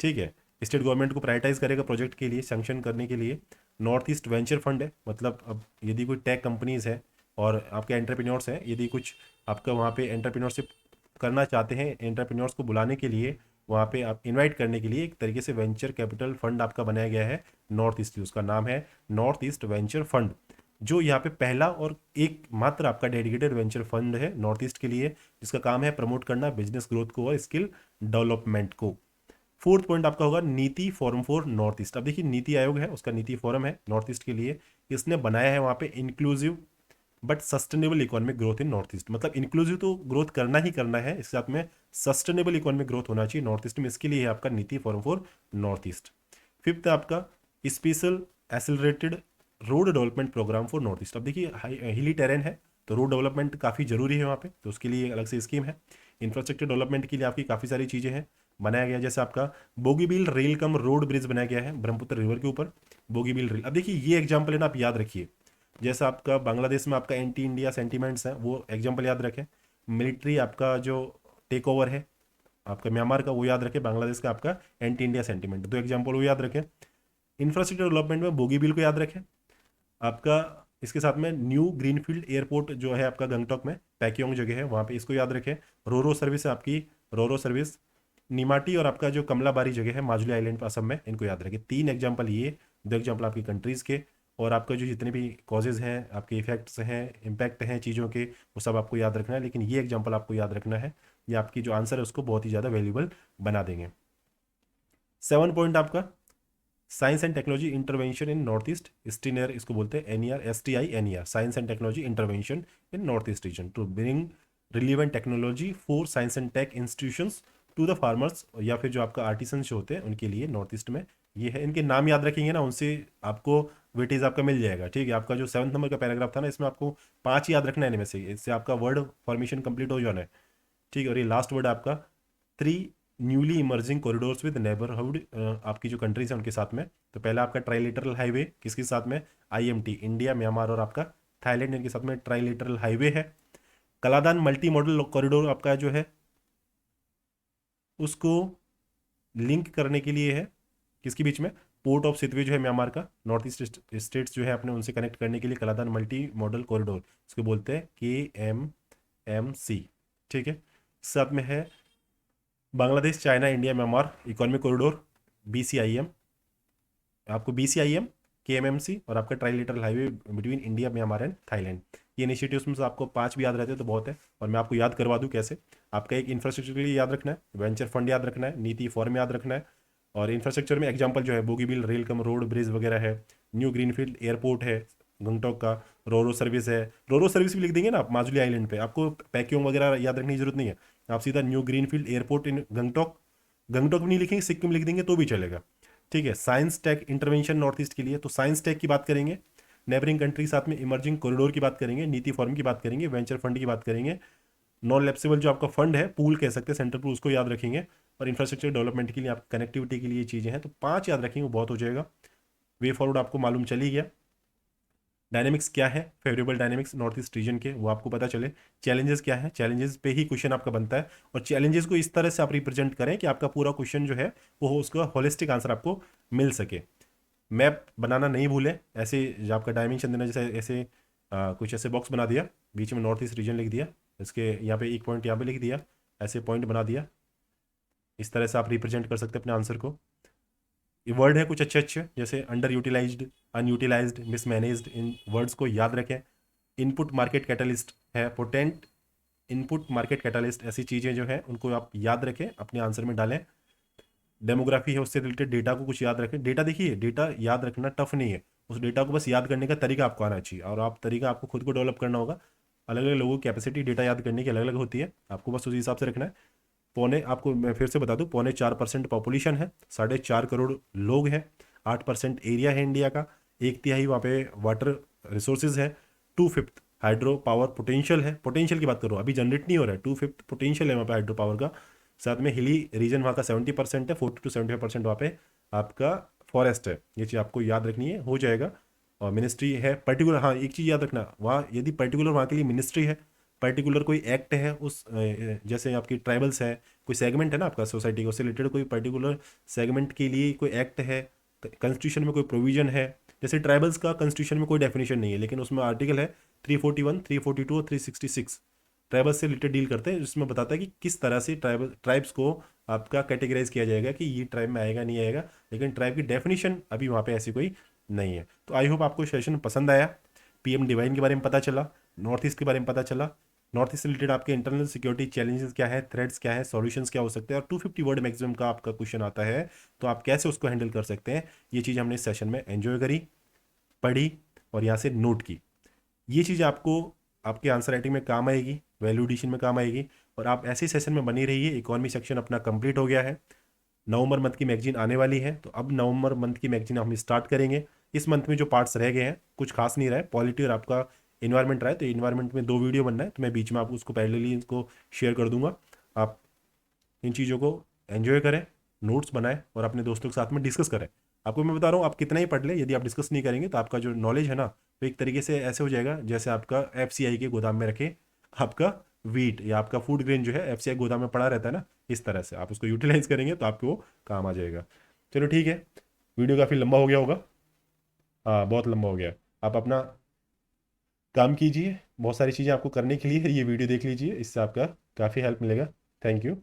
ठीक है, स्टेट गवर्नमेंट को प्रायोरिटाइज करेगा प्रोजेक्ट के लिए, सैंक्शन करने के लिए। नॉर्थ ईस्ट वेंचर फंड है, मतलब अब यदि कोई टेक कंपनीज है और आपके एंटरप्रेन्योर्स हैं, यदि कुछ आपका वहाँ पे एंटरप्रेन्योरशिप करना चाहते हैं, एंटरप्रेन्योर्स को बुलाने के लिए, वहाँ पे आप इनवाइट करने के लिए एक तरीके से वेंचर कैपिटल फंड आपका बनाया गया है नॉर्थ ईस्ट, उसका नाम है नॉर्थ ईस्ट वेंचर फंड, जो यहाँ पे पहला और एक मात्र आपका डेडिकेटेड वेंचर फंड है नॉर्थ ईस्ट के लिए, जिसका काम है प्रमोट करना बिजनेस ग्रोथ को और स्किल डेवलपमेंट को। फोर्थ पॉइंट आपका होगा नीति फोरम फॉर नॉर्थ ईस्ट। अब देखिए नीति आयोग है, उसका नीति फोरम है नॉर्थ ईस्ट के लिए, इसने बनाया है वहाँ पे inclusive but sustainable economic growth in north east, मतलब इंक्लूसिव तो ग्रोथ करना ही करना है, इसके साथ में सस्टेनेबल इकोनॉमिक ग्रोथ होना चाहिए नॉर्थ ईस्ट में, इसके लिए है आपका NITI forum for north east. Fifth है आपका special accelerated road development programme for north east. अब देखिए हिली टेरेन है, तो रोड डेवलपमेंट काफ़ी जरूरी है वहाँ पे, तो उसके लिए अलग से स्कीम है। इंफ्रास्ट्रक्चर डेवलपमेंट के लिए आपकी काफ़ी सारी चीज़ें हैं, बनाया गया, जैसे आपका Bogibeel rail cum road bridge बनाया गया है ब्रह्मपुत्र रिवर के ऊपर, बोगीबील रेल। अब देखिए ये एग्जाम्पल है ना, आप याद रखिए, जैसा आपका बांग्लादेश में आपका एंटी इंडिया सेंटीमेंट्स हैं, वो एग्जाम्पल याद रखें। मिलिट्री आपका जो टेक ओवर है आपका म्यांमार का, वो याद रखें। बांग्लादेश का आपका एंटी इंडिया सेंटीमेंट, दो एग्जाम्पल वो याद रखें। इंफ्रास्ट्रक्चर डेवलपमेंट में बोगीबील को याद रखें आपका। इसके साथ में न्यू ग्रीनफील्ड एयरपोर्ट जो है आपका गंगटोक में, पैक्योंग जगह है वहाँ पे, इसको याद रखें। रोरो सर्विस है आपकी, रोरो सर्विस निमाटी, और आपका जो कमलाबारी जगह है माजुली आइलैंड असम में, इनको याद रखें। तीन एग्जाम्पल ये, दो एग्जाम्पल आपकी कंट्रीज़ के, और आपका जो जितने भी कॉजेज़ हैं, आपके इफेक्ट्स हैं, इम्पैक्ट हैं चीज़ों के, वो सब आपको याद रखना है। लेकिन ये एग्जाम्पल आपको याद रखना है, ये आपकी जो आंसर है उसको बहुत ही ज़्यादा वैल्यूबल बना देंगे। 7 पॉइंट आपका science and technology intervention in north east STINER, इसको बोलते हैं NER, STINER, science and technology intervention in north east region to bring relevant technology for science and tech institutions to the farmers, या फिर जो आपका artisans जो होते हैं उनके लिए नॉर्थ ईस्ट में। ये है, इनके नाम याद रखेंगे ना, उनसे आपको वेटेज आपका मिल जाएगा। ठीक है, आपका जो 7 नंबर का पैराग्राफ था ना, इसमें आपको 5 याद रखना है इनमें से, इससे आपका वर्ड फॉर्मेशन कंप्लीट हो जाना है। ठीक है, और ये लास्ट वर्ड आपका 3 newly emerging corridors with neighbourhood, आपकी जो कंट्रीज हैं उनके साथ में। तो पहला आपका ट्राइलेटरल हाईवे किसके साथ में, IMT, इंडिया म्यांमार और आपका थाईलैंड, इनके साथ में ट्राइलेटरल हाईवे है। कलादान मल्टी मॉडल कॉरिडोर आपका जो है उसको लिंक करने के लिए है, किसके बीच में, पोर्ट ऑफ सितवे जो है म्यांमार का, नॉर्थ ईस्ट स्टेट्स जो है अपने उनसे कनेक्ट करने के लिए कलादान मल्टी मॉडल कॉरिडोर, इसको बोलते हैं KMMC। ठीक है, साथ में है Bangladesh China India Myanmar economic corridor BCIM, आपको BCIM KMMC और आपका trilateral highway between India Myanmar and Thailand. ये इनिशिएटिव्स में से आपको 5 भी याद रहते तो बहुत है, और मैं आपको याद करवा दूं कैसे। आपका एक इंफ्रास्ट्रक्चर के लिए याद रखना है, वेंचर फंड याद रखना है, नीति फॉर्म याद रखना है, और इंफ्रास्ट्रक्चर में एग्जाम्पल जो है Bogibeel rail cum road bridge वगैरह है, न्यू ग्रीनफील्ड एयरपोर्ट है गंगटोक का, रोरो सर्विस है, रोरो सर्विस भी लिख देंगे ना आप माजुली आइलैंड पे, आपको पैक्योंग वगैरह याद रखने की जरूरत नहीं है, आप सीधा न्यू ग्रीनफील्ड एयरपोर्ट इन गंगटोक, गंगटोक भी नहीं लिखेंगे, सिक्किम लिख देंगे तो भी चलेगा। ठीक है, science tech intervention north east के लिए, तो साइंस टेक की बात करेंगे, नेबरिंग कंट्री साथ में इमर्जिंग कॉरिडोर की बात करेंगे, नीति फॉर्म की बात करेंगे, वेंचर फंड की बात करेंगे, नॉन लैप्सेबल जो आपका फंड है, पूल कह सकते हैं सेंट्रल पूल, उसको याद रखेंगे, और इंफ्रास्ट्रक्चर डेवलपमेंट के लिए आप कनेक्टिविटी के लिए चीज़ें हैं, तो 5 याद रखेंगे वो बहुत हो जाएगा। वे फॉरवर्ड आपको मालूम चल ही गया। डायनेमिक्स क्या है, favourable dynamics north east reason के, वो आपको पता चले। चैलेंजेस क्या है, चैलेंजेस पे ही क्वेश्चन आपका बनता है, और चैलेंजेस को इस तरह से आप रिप्रेजेंट करें कि आपका पूरा क्वेश्चन जो है वो हो, उसका होलिस्टिक आंसर आपको मिल सके। मैप बनाना नहीं भूले, ऐसे जो आपका डायमेंशन देना, जैसे ऐसे कुछ ऐसे बॉक्स बना दिया, बीच में नॉर्थ ईस्ट रीजन लिख दिया, इसके यहाँ पे एक पॉइंट यहाँ पे लिख दिया, ऐसे पॉइंट बना दिया, इस तरह से आप रिप्रेजेंट कर सकते हैं अपने आंसर को। ये वर्ड है कुछ अच्छे अच्छे, जैसे अंडर यूटिलाइज्ड, अनयूटिलाइज्ड, मिसमैनेज्ड, इन वर्ड्स को याद रखें। इनपुट मार्केट कैटलिस्ट है, पोटेंट इनपुट मार्केट कैटलिस्ट, ऐसी चीज़ें जो हैं उनको आप याद रखें, अपने आंसर में डालें। डेमोग्राफी है, उससे रिलेटेड डेटा को कुछ याद रखें। डेटा देखिए, डेटा याद रखना टफ नहीं है, उस डेटा को बस याद करने का तरीका आपको आना चाहिए, और आप तरीका आपको खुद को डेवलप करना होगा। अलग अलग लोगों की कैपेसिटी डेटा याद करने की अलग अलग होती है, आपको बस उसी हिसाब से रखना है। पौने, आपको मैं फिर से बता दूं, 4.25% पॉपुलेशन है, 4.5 करोड़ लोग हैं, 8% एरिया है इंडिया का, 1/3 वहाँ पे वाटर रिसोर्सेज है, 2/5 हाइड्रो पावर पोटेंशियल है, पोटेंशियल की बात करो अभी जनरेट नहीं हो रहा है, 2/5 पोटेंशियल है वहाँ पे हाइड्रो पावर का। साथ में हिली रीजन वहाँ का 70% है, 40 to 75% वहाँ पे आपका फॉरेस्ट है। ये चीज़ आपको याद रखनी है, हो जाएगा। और मिनिस्ट्री है पर्टिकुलर, हाँ एक चीज़ याद रखना, वहाँ यदि पर्टिकुलर वहाँ के लिए मिनिस्ट्री है, पर्टिकुलर कोई एक्ट है उस जैसे आपकी ट्राइबल्स है, कोई सेगमेंट है ना आपका सोसाइटी का, उससे रिलेटेड कोई पर्टिकुलर सेगमेंट के लिए कोई एक्ट है, कॉन्स्टिट्यूशन में कोई प्रोविजन है। जैसे ट्राइबल्स का कॉन्स्टिट्यूशन में कोई डेफिनेशन नहीं है, लेकिन उसमें आर्टिकल है 341, 342 और 366 ट्राइबल्स से रिलेटेड डील करते हैं, जिसमें बताता है कि किस तरह से ट्राइब्स को आपका कैटेगराइज किया जाएगा कि ये ट्राइब में आएगा नहीं आएगा, लेकिन ट्राइब की डेफिनेशन अभी वहाँ पे ऐसी कोई नहीं है। तो आई होप आपको सेशन पसंद आया, PM डिवाइन के बारे में पता चला, नॉर्थ ईस्ट के बारे में पता चला, नॉर्थ ईस्ट से रिलेटेड आपके इंटरनल सिक्योरिटी चैलेंजेस क्या है, थ्रेट्स क्या है, सॉल्यूशंस क्या हो सकते हैं, और 250 वर्ड मैक्सिमम का आपका क्वेश्चन आता है, तो आप कैसे उसको हैंडल कर सकते हैं। ये चीज़ हमने इस सेशन में एंजॉय करी, पढ़ी, और यहाँ से नोट की। ये चीज़ आपको आपके आंसर राइटिंग में काम आएगी, वैल्यू एडिशन में काम आएगी, और आप ऐसे सेशन में बनी रहिए। इकोनॉमी सेक्शन अपना कंप्लीट हो गया है, नवंबर मंथ की मैगजीन आने वाली है, तो अब नवंबर मंथ की मैगजीन हम स्टार्ट करेंगे। इस मंथ में जो पार्ट्स रह गए हैं कुछ खास नहीं रहा है, पॉलिटी और आपका इन्वायरमेंट रहा है, तो इन्वायरमेंट में 2 वीडियो बनना है, तो मैं बीच में आपको उसको पैरेलली इसको शेयर कर दूंगा। आप इन चीज़ों को एंजॉय करें, नोट्स बनाएं, और अपने दोस्तों के साथ में डिस्कस करें। आपको मैं बता रहा हूँ, आप कितना ही पढ़ ले, यदि आप डिस्कस नहीं करेंगे तो आपका जो नॉलेज है ना, तो एक तरीके से ऐसे हो जाएगा जैसे आपका FCI के गोदाम में रखे आपका वीट, या आपका फूड ग्रेन जो है FCI गोदाम में पड़ा रहता है ना, इस तरह से आप उसको यूटिलाइज करेंगे तो आपको वो काम आ जाएगा। चलो ठीक है, वीडियो काफ़ी लंबा हो गया होगा, हाँ बहुत लंबा हो गया। आप अपना काम कीजिए, बहुत सारी चीज़ें आपको करने के लिए ये वीडियो देख लीजिए, इससे आपका काफ़ी हेल्प मिलेगा। Thank you.